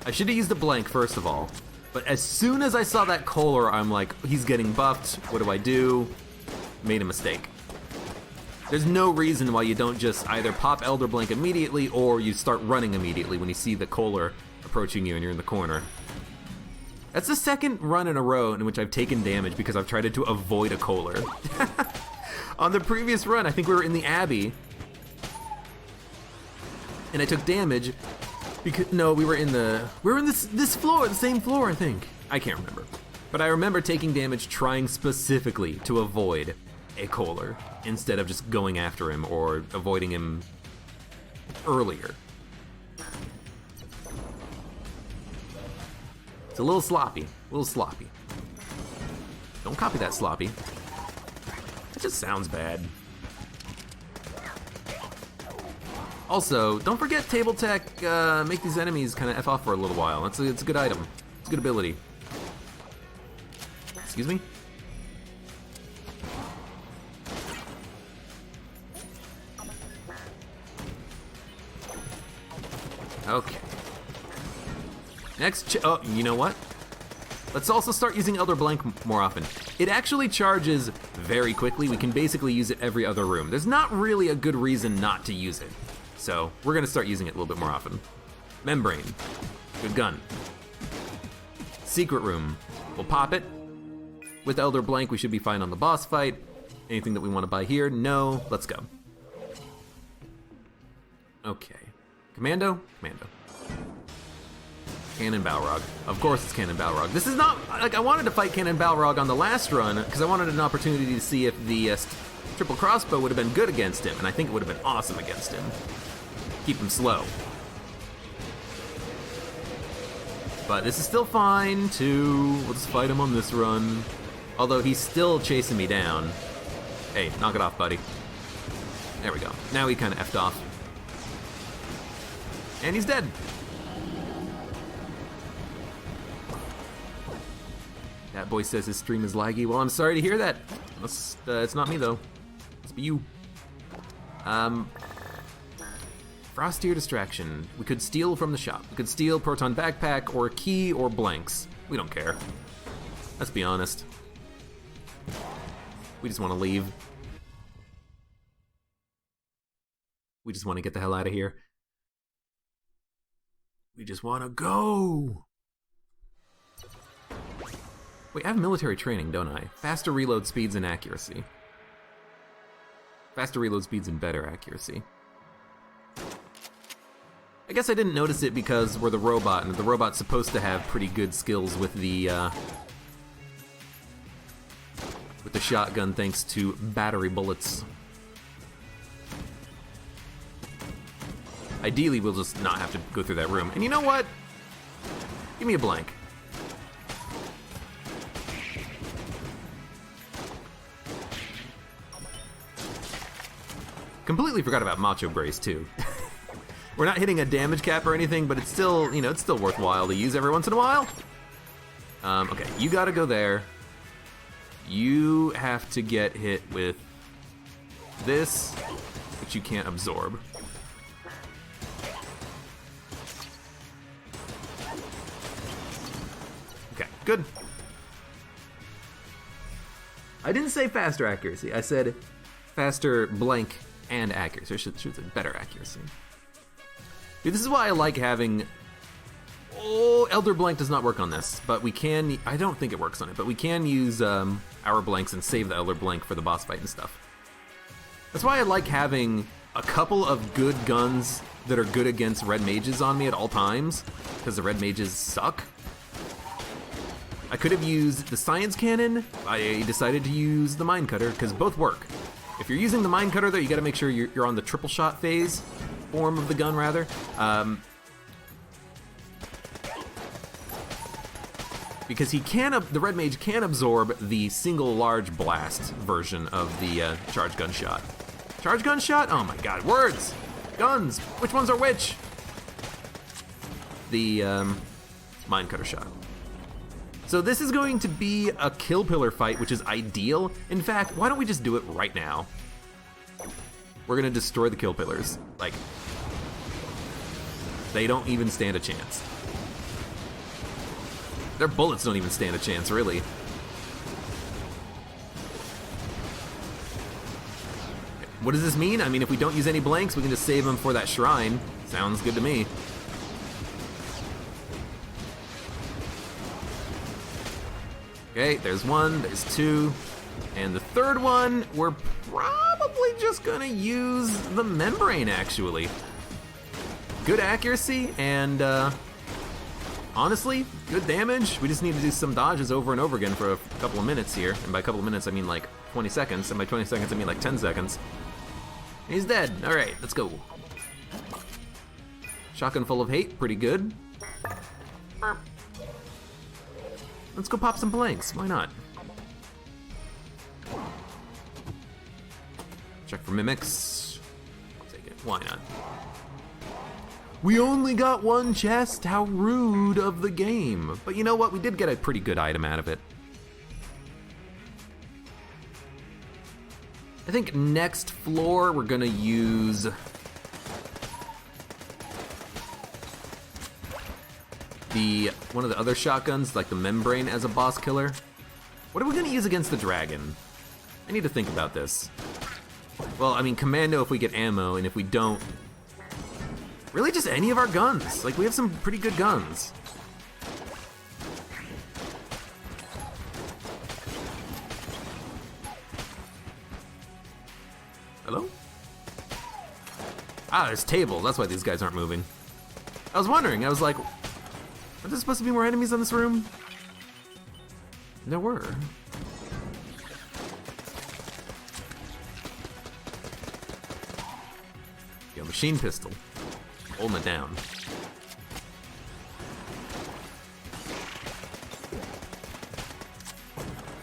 I should have used a blank first of all. But as soon as I saw that Kohler, I'm like, he's getting buffed, what do I do? Made a mistake. There's no reason why you don't just either pop Elder Blank immediately or you start running immediately when you see the Kohler approaching you and you're in the corner. That's the second run in a row in which I've taken damage because I've tried to avoid a Kohler. On the previous run, I think we were in the Abbey, and I took damage because we were in this floor, the same floor, I think. I can't remember, but I remember taking damage trying specifically to avoid a Kohler instead of just going after him or avoiding him earlier. It's a little sloppy, Don't copy that, sloppy. It just sounds bad. Also, don't forget Table Tech, make these enemies kind of F off for a little while. It's a good item. It's a good ability. Excuse me? Okay. Next, oh, you know what? Let's also start using Elder Blank more often. It actually charges very quickly. We can basically use it every other room. There's not really a good reason not to use it. So we're gonna start using it a little bit more often. Membrane, good gun. Secret room, we'll pop it. With Elder Blank, we should be fine on the boss fight. Anything that we wanna buy here? No, let's go. Okay, Commando. Cannon Balrog. Of course it's Cannon Balrog. This is not, like, I wanted to fight Cannon Balrog on the last run because I wanted an opportunity to see if the triple crossbow would have been good against him, and I think it would have been awesome against him. Keep him slow. But this is still fine too. We'll just fight him on this run. Although he's still chasing me down. Hey, knock it off, buddy. There we go. Now he kind of effed off. And he's dead. That boy says his stream is laggy. Well, I'm sorry to hear that. It's not me though. It's you. Frostier Distraction. We could steal from the shop. We could steal Proton Backpack or a key or blanks. We don't care. Let's be honest. We just want to leave. We just want to get the hell out of here. We just want to go. Wait, I have military training, don't I? Faster reload speeds and accuracy. Faster reload speeds and better accuracy. I guess I didn't notice it because we're the robot, and the robot's supposed to have pretty good skills with the shotgun thanks to battery bullets. Ideally, we'll just not have to go through that room. And you know what? Give me a blank. Completely forgot about Macho Brace too. We're not hitting a damage cap or anything, but it's still, you know, it's still worthwhile to use every once in a while. Okay, you gotta go there. You have to get hit with this, which you can't absorb. Okay, good. I didn't say faster accuracy. I said faster blank and accuracy. I should say better accuracy. Dude, this is why I like having... Oh, Elder Blank does not work on this, but we can... I don't think it works on it, but we can use our blanks and save the Elder Blank for the boss fight and stuff. That's why I like having a couple of good guns that are good against red mages on me at all times, because the red mages suck. I could have used the science cannon. I decided to use the mine cutter, because both work. If you're using the mine cutter, though, you gotta make sure you're on the triple shot phase, form of the gun, rather. Because the red mage can absorb the single large blast version of the charge gunshot. Charge gunshot? Oh my god, words! Guns! Which ones are which? The mine cutter shot. So this is going to be a kill pillar fight, which is ideal. In fact, why don't we just do it right now? We're gonna destroy the kill pillars. Like, they don't even stand a chance. Their bullets don't even stand a chance, really. What does this mean? I mean, if we don't use any blanks, we can just save them for that shrine. Sounds good to me. Okay, there's one, there's two, and the third one, we're probably just gonna use the membrane, actually. Good accuracy, and honestly, good damage. We just need to do some dodges over and over again for a couple of minutes here, and by a couple of minutes, I mean like 20 seconds, and by 20 seconds, I mean like 10 seconds. He's dead. All right, let's go. Shotgun full of hate, pretty good. Let's go pop some blanks, why not? Check for mimics. I'll take it, why not? We only got one chest, how rude of the game. But you know what, we did get a pretty good item out of it. I think next floor we're gonna use one of the other shotguns, like the membrane, as a boss killer. What are we gonna use against the dragon? I need to think about this. Well, I mean, commando if we get ammo, and if we don't, really just any of our guns. Like, we have some pretty good guns. Hello? Ah, there's tables. That's why these guys aren't moving. I was wondering, I was like, are there supposed to be more enemies in this room? There were. Yo, machine pistol. Holding it down.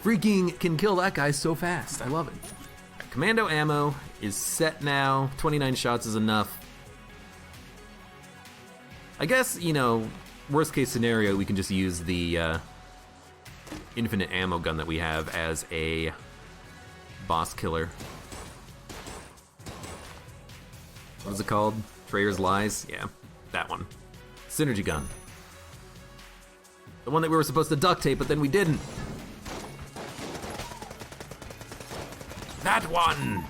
Freaking can kill that guy so fast. I love it. Commando ammo is set now. 29 shots is enough. I guess, you know, worst case scenario, we can just use the infinite ammo gun that we have as a boss killer. What is it called? Trayer's Lies? Yeah, that one. Synergy gun. The one that we were supposed to duct tape, but then we didn't. That one!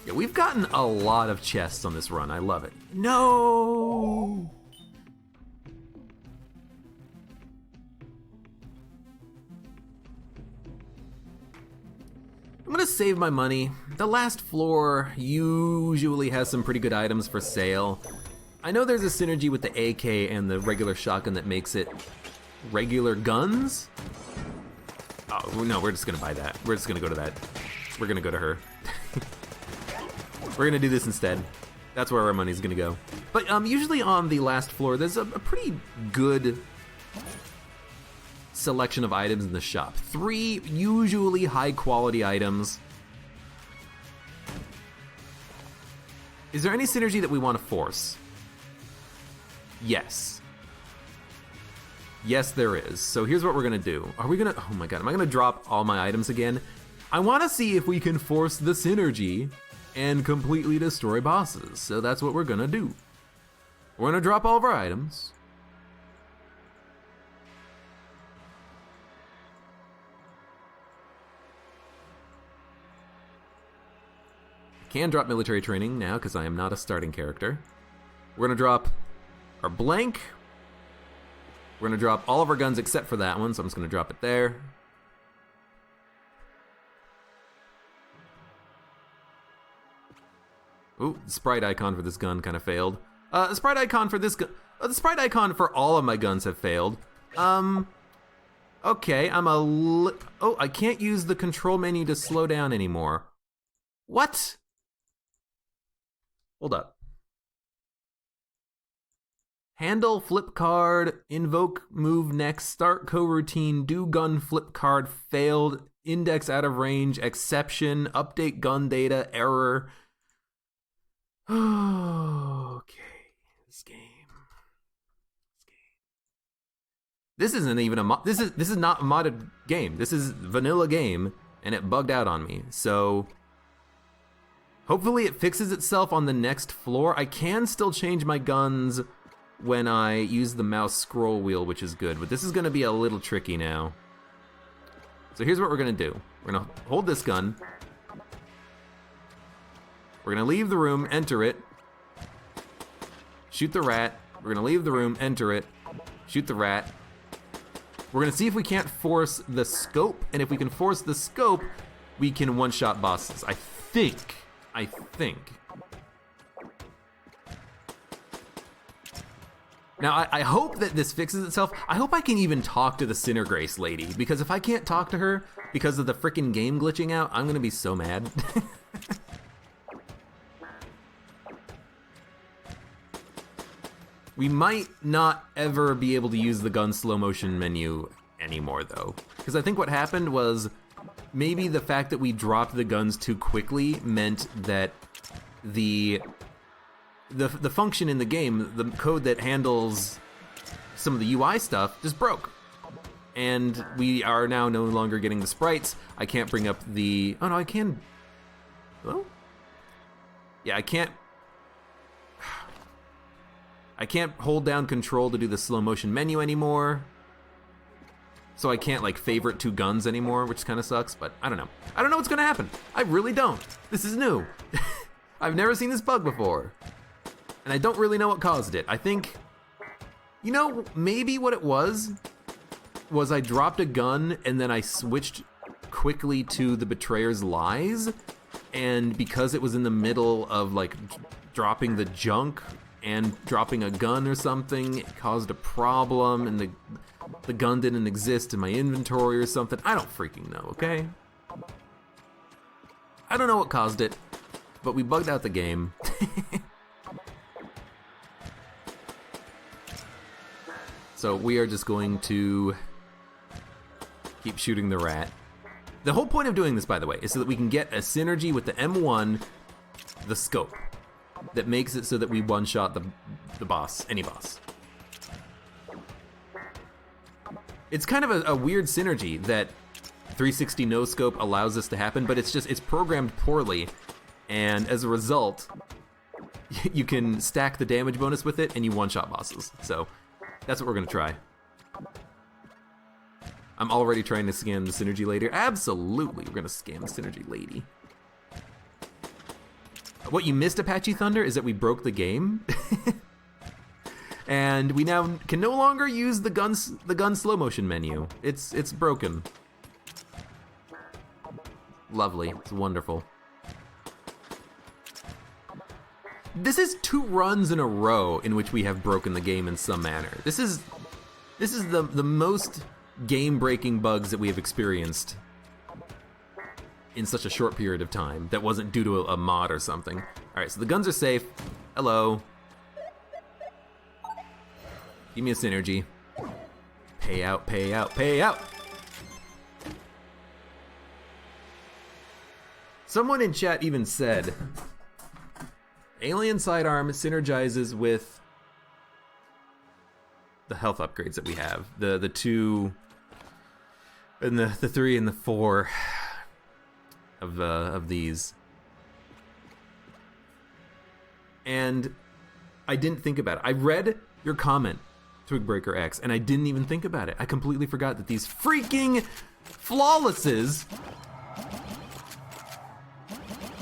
Yeah, we've gotten a lot of chests on this run. I love it. No! I'm gonna save my money. The last floor usually has some pretty good items for sale. I know there's a synergy with the AK and the regular shotgun that makes it regular guns. Oh, no, we're just gonna buy that. We're just gonna go to that. We're gonna go to her. We're gonna do this instead. That's where our money's gonna go. But usually on the last floor, there's a pretty good selection of items in the shop. 3 usually high quality items. Is there any synergy that we want to force? Yes. Yes, there is. So here's what we're gonna do. Are we gonna, oh my god, am I gonna drop all my items again? I wanna see if we can force the synergy and completely destroy bosses. So that's what we're gonna do. We're gonna drop all of our items. I can drop military training now because I am not a starting character. We're gonna drop our blank. We're gonna drop all of our guns except for that one, so I'm just gonna drop it there. Ooh, the sprite icon for this gun kind of failed. The sprite icon for this gun... the sprite icon for all of my guns have failed. Okay, oh, I can't use the control menu to slow down anymore. What? Hold up. Handle, flip card, invoke, move next, start coroutine, do gun flip card, failed, index out of range, exception, update gun data, error. Okay, this game. This isn't even a this is not a modded game. This is vanilla game, and it bugged out on me. So hopefully it fixes itself on the next floor. I can still change my guns when I use the mouse scroll wheel, which is good, but this is gonna be a little tricky now. So here's what we're gonna do. We're gonna hold this gun. We're gonna leave the room, enter it, shoot the rat. We're gonna leave the room, enter it, shoot the rat. We're gonna see if we can't force the scope, and if we can force the scope, we can one-shot bosses. I think. Now, I hope that this fixes itself. I hope I can even talk to the Sinnergrace lady, because if I can't talk to her because of the frickin' game glitching out, I'm gonna be so mad. We might not ever be able to use the gun slow motion menu anymore, though. Because I think what happened was maybe the fact that we dropped the guns too quickly meant that the function in the game, the code that handles some of the UI stuff, just broke. And we are now no longer getting the sprites. I can't bring up the... Oh, no, I can... Hello? Yeah, I can't hold down control to do the slow motion menu anymore. So I can't like favorite two guns anymore, which kind of sucks, but I don't know. I don't know what's gonna happen. I really don't. This is new. I've never seen this bug before. And I don't really know what caused it. I think, you know, maybe what it was I dropped a gun and then I switched quickly to the Betrayer's Lies. And because it was in the middle of like dropping the junk and dropping a gun or something, it caused a problem, and the gun didn't exist in my inventory or something. I don't freaking know, okay? I don't know what caused it, but we bugged out the game. So we are just going to keep shooting the rat. The whole point of doing this, by the way, is so that we can get a synergy with the M1, the scope, that makes it so that we one-shot the boss, any boss. It's kind of a weird synergy that 360 no scope allows this to happen, but it's programmed poorly, and as a result, you can stack the damage bonus with it and you one-shot bosses. So that's what we're gonna try. I'm already trying to scam the synergy lady. Absolutely, we're gonna scam the synergy lady. What you missed, Apache Thunder, is that we broke the game. And we now can no longer use the gun slow motion menu. It's broken. Lovely, it's wonderful. This is 2 runs in a row in which we have broken the game in some manner. This is the most game-breaking bugs that we have experienced in such a short period of time that wasn't due to a mod or something. All right, so the guns are safe. Hello. Give me a synergy. Pay out, pay out, pay out. Someone in chat even said, Alien Sidearm synergizes with the health upgrades that we have. The 2 and the 3 and the 4 of these. And I didn't think about it. I read your comment, Twigbreaker X, and I didn't even think about it. I completely forgot that these freaking flawlesses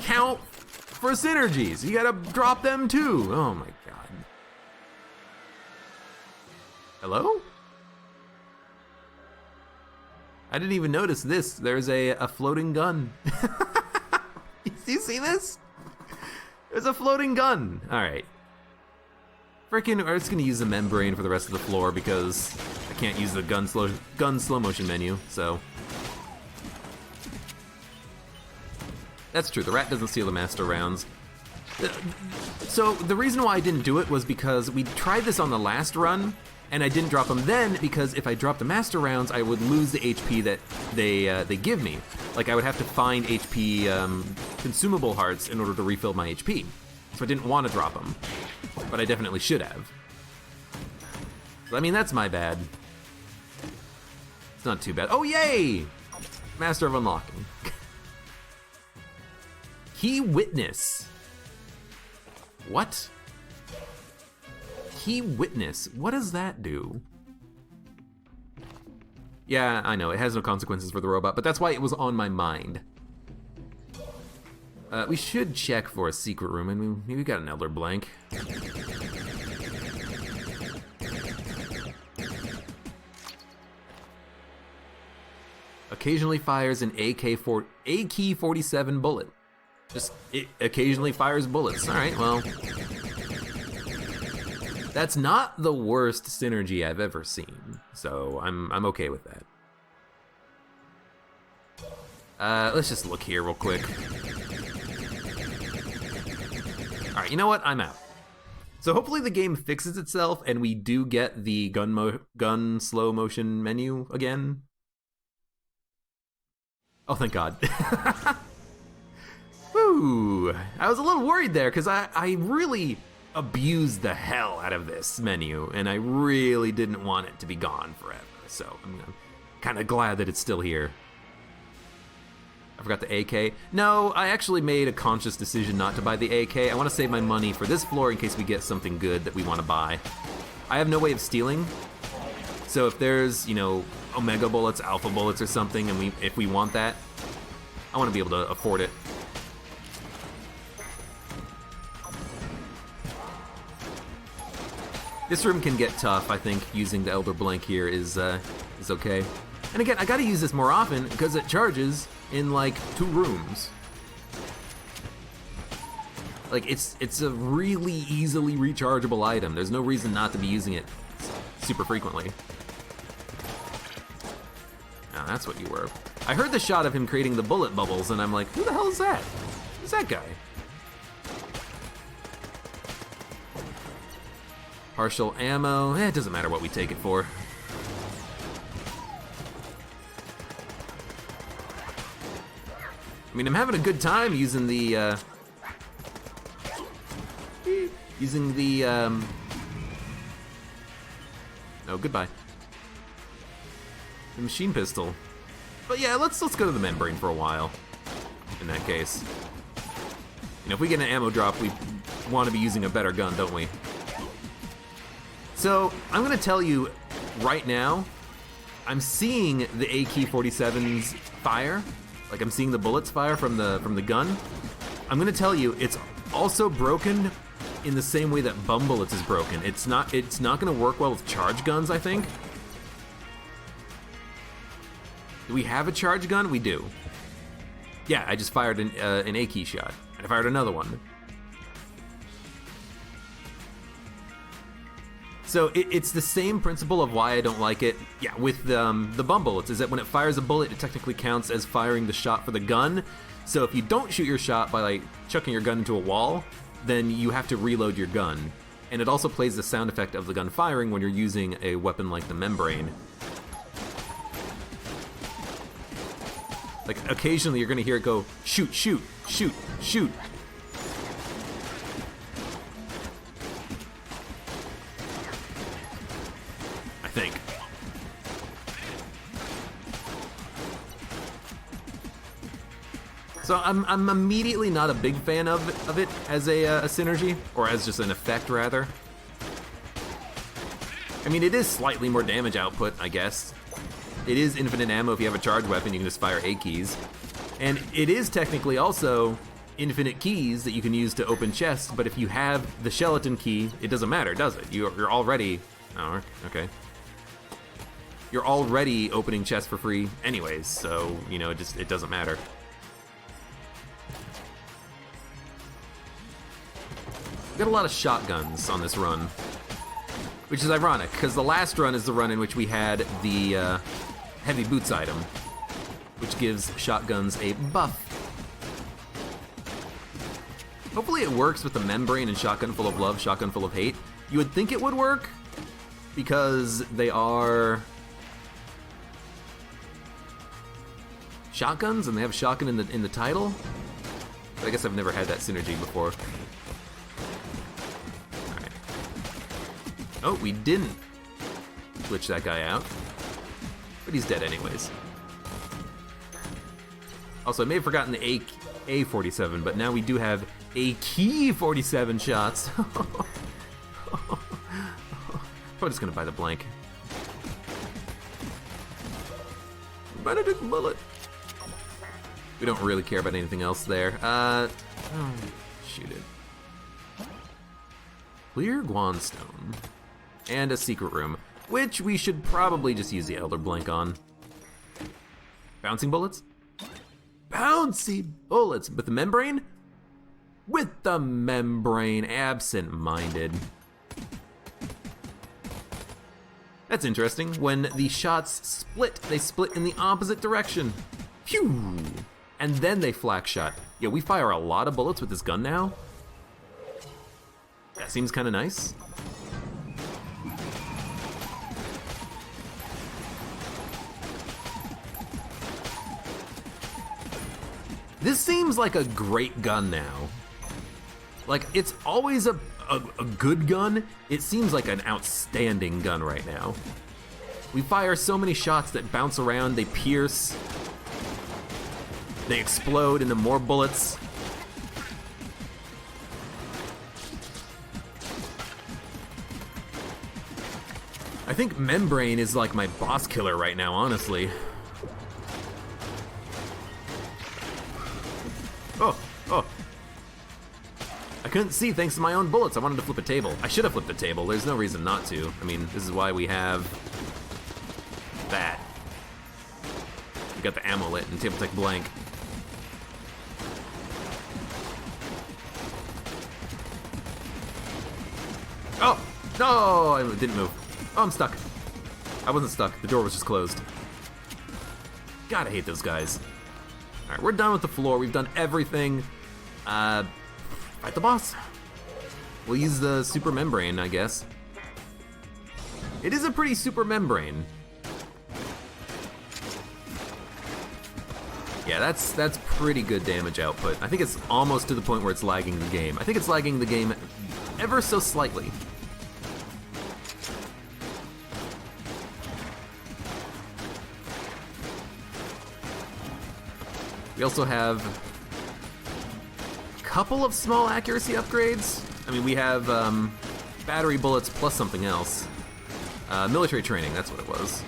count for synergies. You gotta drop them too. Oh my god. Hello? I didn't even notice this. There's a floating gun. You see this? There's a floating gun. All right. Freaking, I'm just gonna use the membrane for the rest of the floor because I can't use the gun slow motion menu. So that's true. The rat doesn't steal the master rounds. So the reason why I didn't do it was because we tried this on the last run, and I didn't drop them then because if I dropped the master rounds, I would lose the HP that they give me. Like I would have to find HP consumable hearts in order to refill my HP. So I didn't want to drop them, but I definitely should have. So, I mean, that's my bad. It's not too bad. Oh, yay! Master of Unlocking. Key Witness. What? Key Witness. What does that do? Yeah, I know, it has no consequences for the robot, but that's why it was on my mind. We should check for a secret room, and maybe we got an Elder Blank. Occasionally fires an AK-47 bullet. Just, it occasionally fires bullets. All right, well. That's not the worst synergy I've ever seen, so I'm okay with that. Let's just look here real quick. All right, you know what? I'm out. So hopefully the game fixes itself and we do get the gun slow motion menu again. Oh, thank God. Woo! I was a little worried there because I really abused the hell out of this menu and I really didn't want it to be gone forever. So I'm kind of glad that it's still here. I forgot the AK. No, I actually made a conscious decision not to buy the AK. I want to save my money for this floor in case we get something good that we want to buy. I have no way of stealing. So if there's, you know, Omega bullets, Alpha bullets or something, and if we want that, I want to be able to afford it. This room can get tough. I think using the Elder Blank here is okay. And again, I gotta use this more often because it charges in like 2 rooms. Like it's a really easily rechargeable item. There's no reason not to be using it super frequently. Ah, that's what you were. I heard the shot of him creating the bullet bubbles and I'm like, who the hell is that? Who's that guy? Partial ammo, it doesn't matter what we take it for. I mean, I'm having a good time using the, oh, goodbye. The machine pistol. But yeah, let's go to the membrane for a while, in that case. You know, if we get an ammo drop, we want to be using a better gun, don't we? So, I'm gonna tell you right now, I'm seeing the AK-47's fire. Like I'm seeing the bullets fire from the gun. I'm gonna tell you, it's also broken in the same way that bum bullets is broken. It's not gonna work well with charge guns, I think. Do we have a charge gun? We do. Yeah, I just fired an AK shot, and I fired another one. So it's the same principle of why I don't like it. Yeah, with the bum bullets, is that when it fires a bullet, it technically counts as firing the shot for the gun. So if you don't shoot your shot by like chucking your gun into a wall, then you have to reload your gun. And it also plays the sound effect of the gun firing when you're using a weapon like the membrane. Like occasionally you're gonna hear it go, shoot, shoot, shoot, shoot. Think. So I'm immediately not a big fan of it as a synergy, or as just an effect rather. I mean, it is slightly more damage output, I guess. It is infinite ammo. If you have a charge weapon, you can just fire 8 keys. And it is technically also infinite keys that you can use to open chests, but if you have the skeleton key, it doesn't matter, does it? You're already... Oh, okay. You're already opening chests for free anyways, so, you know, it doesn't matter. got a lot of shotguns on this run, which is ironic, because the last run is the run in which we had the heavy boots item, which gives shotguns a buff. Hopefully it works with the membrane and shotgun full of love, shotgun full of hate. You would think it would work, because they are shotguns and they have shotgun in the title. But I guess I've never had that synergy before. Alright. Oh, we didn't glitch that guy out. But he's dead anyways. Also, I may have forgotten the A47, but now we do have a key 47 shots. I'm just gonna buy the blank. Benedict bullet. We don't really care about anything else there. Shoot it. Clear Guanstone. And a secret room, which we should probably just use the Elder Blank on. Bouncing bullets? Bouncy bullets! With the membrane? With the membrane, absent-minded. That's interesting. When the shots split, they split in the opposite direction. Phew! And then they flak shot. Yeah, we fire a lot of bullets with this gun now. That seems kind of nice. This seems like a great gun now. Like, it's always a good gun. It seems like an outstanding gun right now. We fire so many shots that bounce around, they pierce, they explode into more bullets. I think Membrane is like my boss killer right now, honestly. Oh. I couldn't see thanks to my own bullets. I wanted to flip a table. I should have flipped the table. There's no reason not to. I mean, this is why we have that. We got the ammo lit and table tech blank. Oh, no, I didn't move. Oh, I'm stuck. I wasn't stuck. The door was just closed. God, I hate those guys. All right, we're done with the floor. We've done everything. Fight the boss. We'll use the super membrane, I guess. It is a pretty super membrane. Yeah, that's pretty good damage output. I think it's almost to the point where it's lagging the game. I think it's lagging the game ever so slightly. We also have a couple of small accuracy upgrades. I mean, we have battery bullets plus something else. Military training, that's what it was.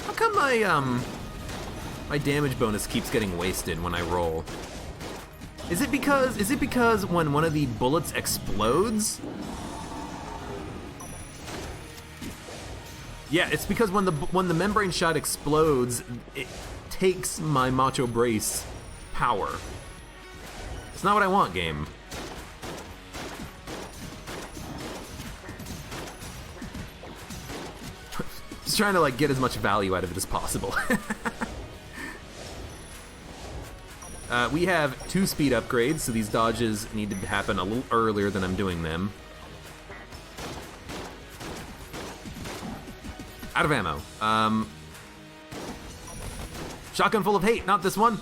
How come my damage bonus keeps getting wasted when I roll? Is it because when one of the bullets explodes? Yeah, it's because when the membrane shot explodes, it takes my Macho Brace power. It's not what I want, game. Just trying to like get as much value out of it as possible. We have 2 speed upgrades, so these dodges need to happen a little earlier than I'm doing them. Out of ammo. Shotgun full of hate, not this one.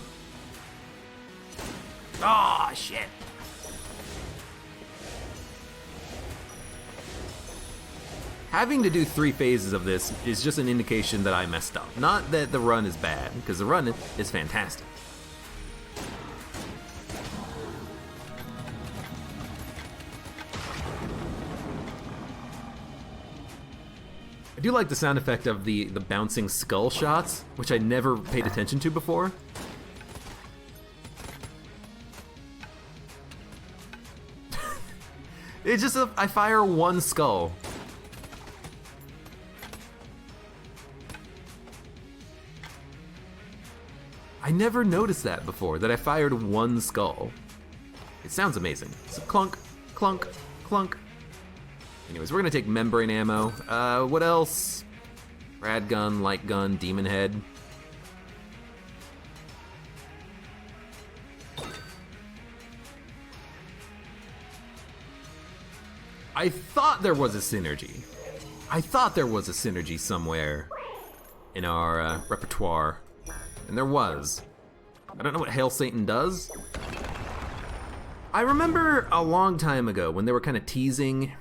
Aw, shit. Having to do 3 phases of this is just an indication that I messed up. Not that the run is bad, because the run is fantastic. I do like the sound effect of the bouncing skull shots, which I never paid attention to before. It's just I fire one skull. I never noticed that before, that I fired one skull. It sounds amazing. So clunk, clunk, clunk. Anyways, we're gonna take membrane ammo. What else? Rad gun, light gun, demon head. I thought there was a synergy. I thought there was a synergy somewhere in our repertoire. And there was. I don't know what Hail Satan does. I remember a long time ago when they were kind of teasing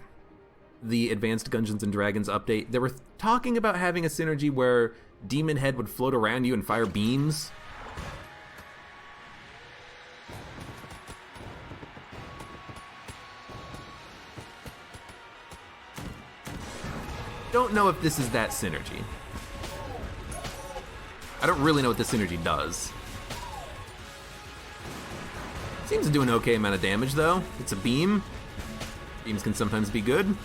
the Advanced Gungeons and Dragons update, they were talking about having a synergy where Demon Head would float around you and fire beams. Don't know if this is that synergy. I don't really know what this synergy does. Seems to do an okay amount of damage though. It's a beam. Beams can sometimes be good.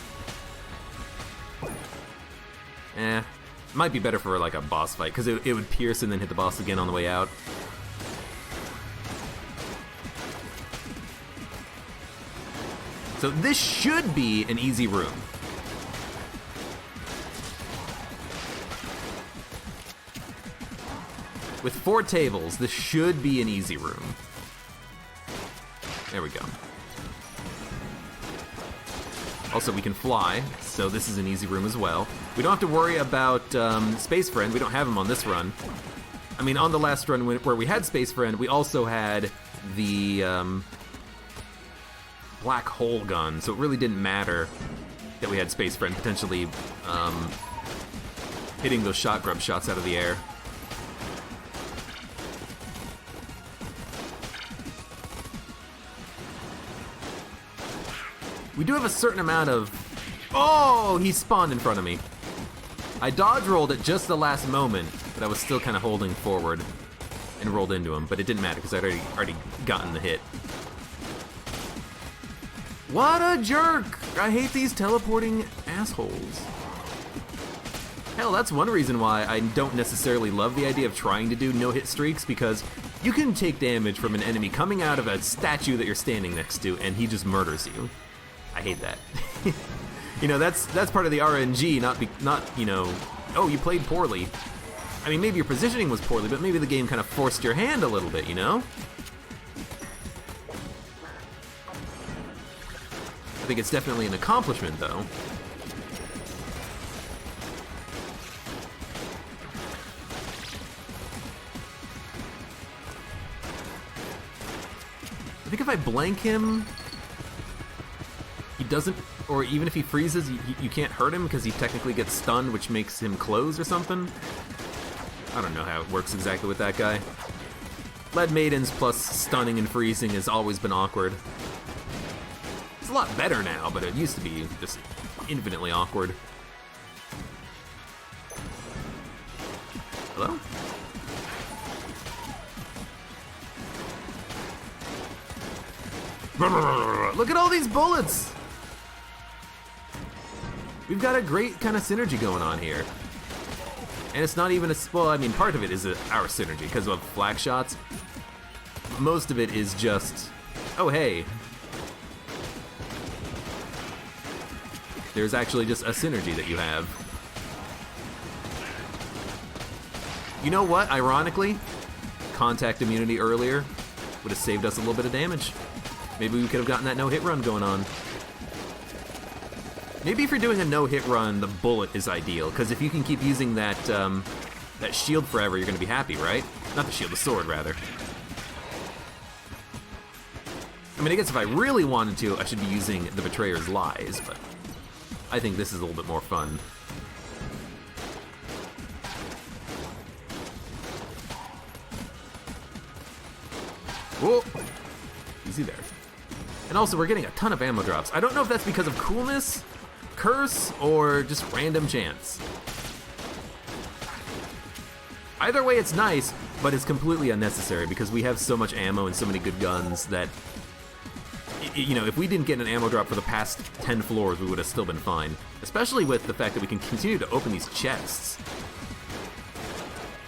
Might be better for like a boss fight, because it would pierce and then hit the boss again on the way out. So this should be an easy room. With 4 tables, this should be an easy room. There we go. Also, we can fly, so this is an easy room as well. We don't have to worry about Space Friend. We don't have him on this run. I mean, on the last run where we had Space Friend, we also had the black hole gun, so it really didn't matter that we had Space Friend potentially hitting those shot grub shots out of the air. We do have a certain amount of... Oh, he spawned in front of me. I dodge rolled at just the last moment, but I was still kind of holding forward and rolled into him, but it didn't matter because I'd already gotten the hit. What a jerk! I hate these teleporting assholes. Hell, that's one reason why I don't necessarily love the idea of trying to do no-hit streaks, because you can take damage from an enemy coming out of a statue that you're standing next to, and he just murders you. I hate that. You know, that's part of the RNG, not you know, oh, you played poorly. I mean, maybe your positioning was poorly, but maybe the game kind of forced your hand a little bit, you know? I think it's definitely an accomplishment, though. I think if I blank him, he doesn't, or even if he freezes, you can't hurt him because he technically gets stunned, which makes him close or something. I don't know how it works exactly with that guy. Lead Maidens plus stunning and freezing has always been awkward. It's a lot better now, but it used to be just infinitely awkward. Hello? Look at all these bullets! We've got a great kind of synergy going on here. And it's not even a, well, I mean, part of it is our synergy because of flag shots. Most of it is just, oh hey, there's actually just a synergy that you have. You know what, ironically, contact immunity earlier would have saved us a little bit of damage. Maybe we could have gotten that no-hit run going on. Maybe if you're doing a no-hit run, the bullet is ideal, because if you can keep using that that shield forever, you're going to be happy, right? Not the shield, the sword, rather. I mean, I guess if I really wanted to, I should be using the Betrayer's Lies, but I think this is a little bit more fun. Whoa! Easy there. And also, we're getting a ton of ammo drops. I don't know if that's because of coolness, curse, or just random chance. Either way, it's nice, but it's completely unnecessary because we have so much ammo and so many good guns that You know, if we didn't get an ammo drop for the past 10 floors, we would have still been fine. Especially with the fact that we can continue to open these chests.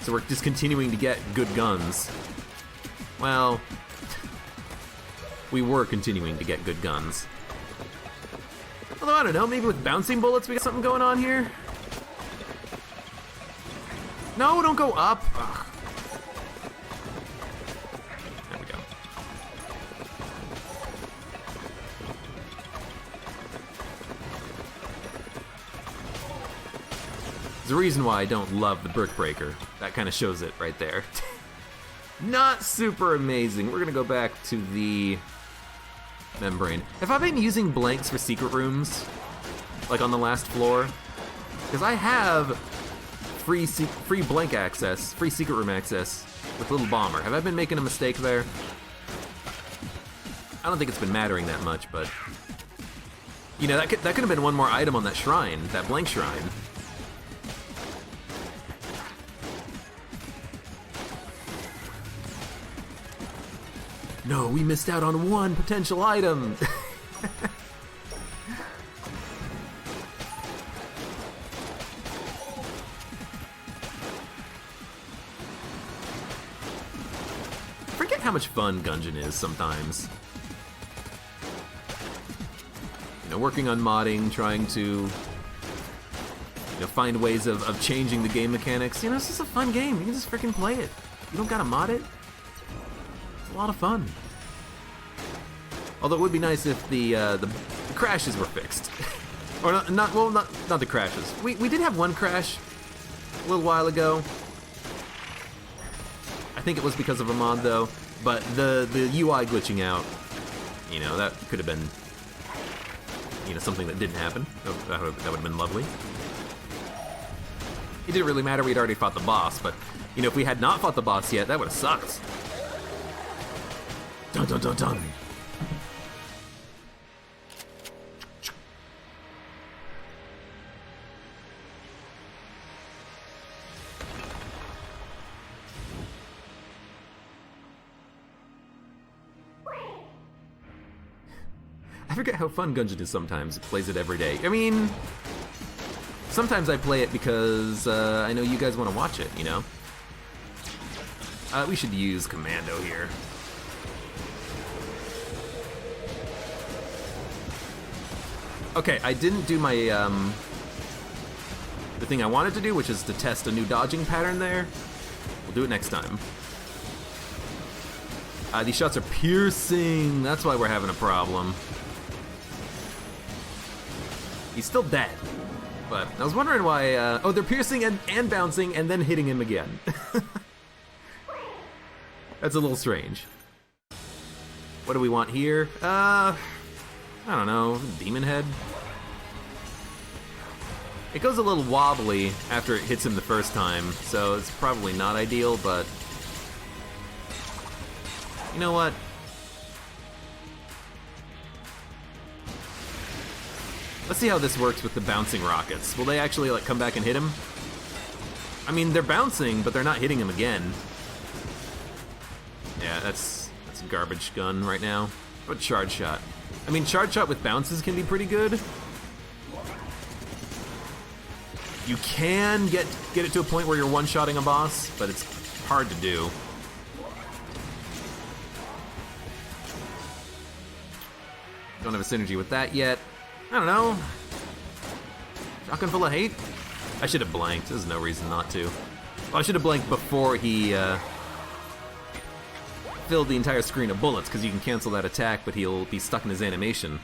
So we're just continuing to get good guns. Well, we were continuing to get good guns. Although, I don't know, maybe with bouncing bullets we got something going on here? No, don't go up! Ugh. There we go. There's a reason why I don't love the Brick Breaker. That kind of shows it right there. Not super amazing. We're gonna go back to the membrane. Have I been using blanks for secret rooms? Like on the last floor? Because I have free blank access, free secret room access with Little Bomber. Have I been making a mistake there? I don't think it's been mattering that much, but... You know, that could have been one more item on that shrine, that blank shrine. No, we missed out on one potential item! Forget how much fun Gungeon is sometimes. You know, working on modding, trying to, you know, find ways of changing the game mechanics. You know, it's just a fun game. You can just freaking play it. You don't gotta mod it. A lot of fun. Although it would be nice if the crashes were fixed. Or not the crashes. We did have one crash a little while ago. I think it was because of a mod though, but the UI glitching out, you know, that could have been, you know, something that didn't happen. That would have been lovely. It didn't really matter, we'd already fought the boss, but, you know, if we had not fought the boss yet, that would have sucked. Dun dun dun dun. I forget how fun Gungeon is sometimes. It plays it every day. I mean, sometimes I play it because I know you guys want to watch it, you know? We should use Commando here. Okay, I didn't do my, the thing I wanted to do, which is to test a new dodging pattern there. We'll do it next time. These shots are piercing. That's why we're having a problem. He's still dead. But I was wondering why, oh, they're piercing and bouncing and then hitting him again. That's a little strange. What do we want here? I don't know, Demon Head? It goes a little wobbly after it hits him the first time, so it's probably not ideal, but... You know what? Let's see how this works with the bouncing rockets. Will they actually, like, come back and hit him? I mean, they're bouncing, but they're not hitting him again. Yeah, that's a garbage gun right now. What Charge Shot? I mean, Charge Shot with bounces can be pretty good. You can get it to a point where you're one-shotting a boss, but it's hard to do. Don't have a synergy with that yet. I don't know. Shotgun full of hate? I should have blanked. There's no reason not to. Well, I should have blanked before he filled the entire screen of bullets, because you can cancel that attack, but he'll be stuck in his animation.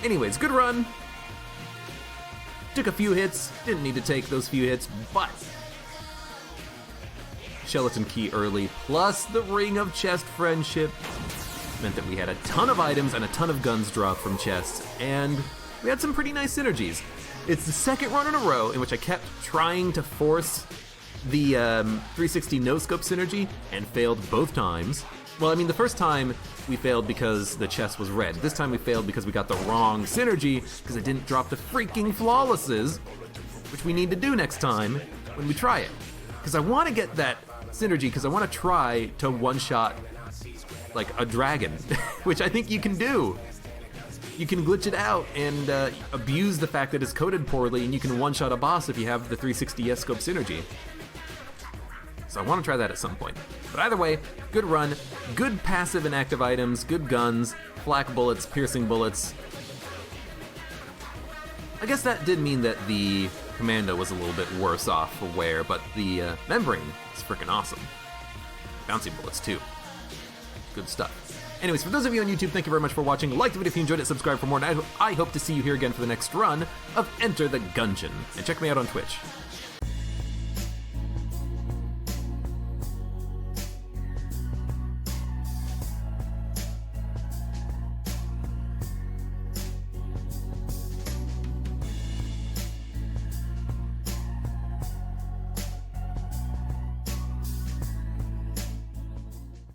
Anyways, good run. Took a few hits. Didn't need to take those few hits, but... Skeleton Key early, plus the Ring of Chest Friendship, meant that we had a ton of items and a ton of guns drop from chests, and we had some pretty nice synergies. It's the second run in a row in which I kept trying to force the 360 no-scope synergy and failed both times. Well, I mean, the first time we failed because the chest was red. This time we failed because we got the wrong synergy because it didn't drop the freaking flawlesses, which we need to do next time when we try it. Because I want to get that synergy because I want to try to one-shot like a dragon, which I think you can do. You can glitch it out and abuse the fact that it's coded poorly, and you can one-shot a boss if you have the 360 S-scope synergy. So I want to try that at some point. But either way, good run, good passive and active items, good guns, flak bullets, piercing bullets. I guess that did mean that the Commando was a little bit worse off for wear, but the membrane is freaking awesome. Bouncy bullets too. Good stuff. Anyways, for those of you on YouTube, thank you very much for watching. Like the video if you enjoyed it, subscribe for more, and I hope to see you here again for the next run of Enter the Gungeon. And check me out on Twitch.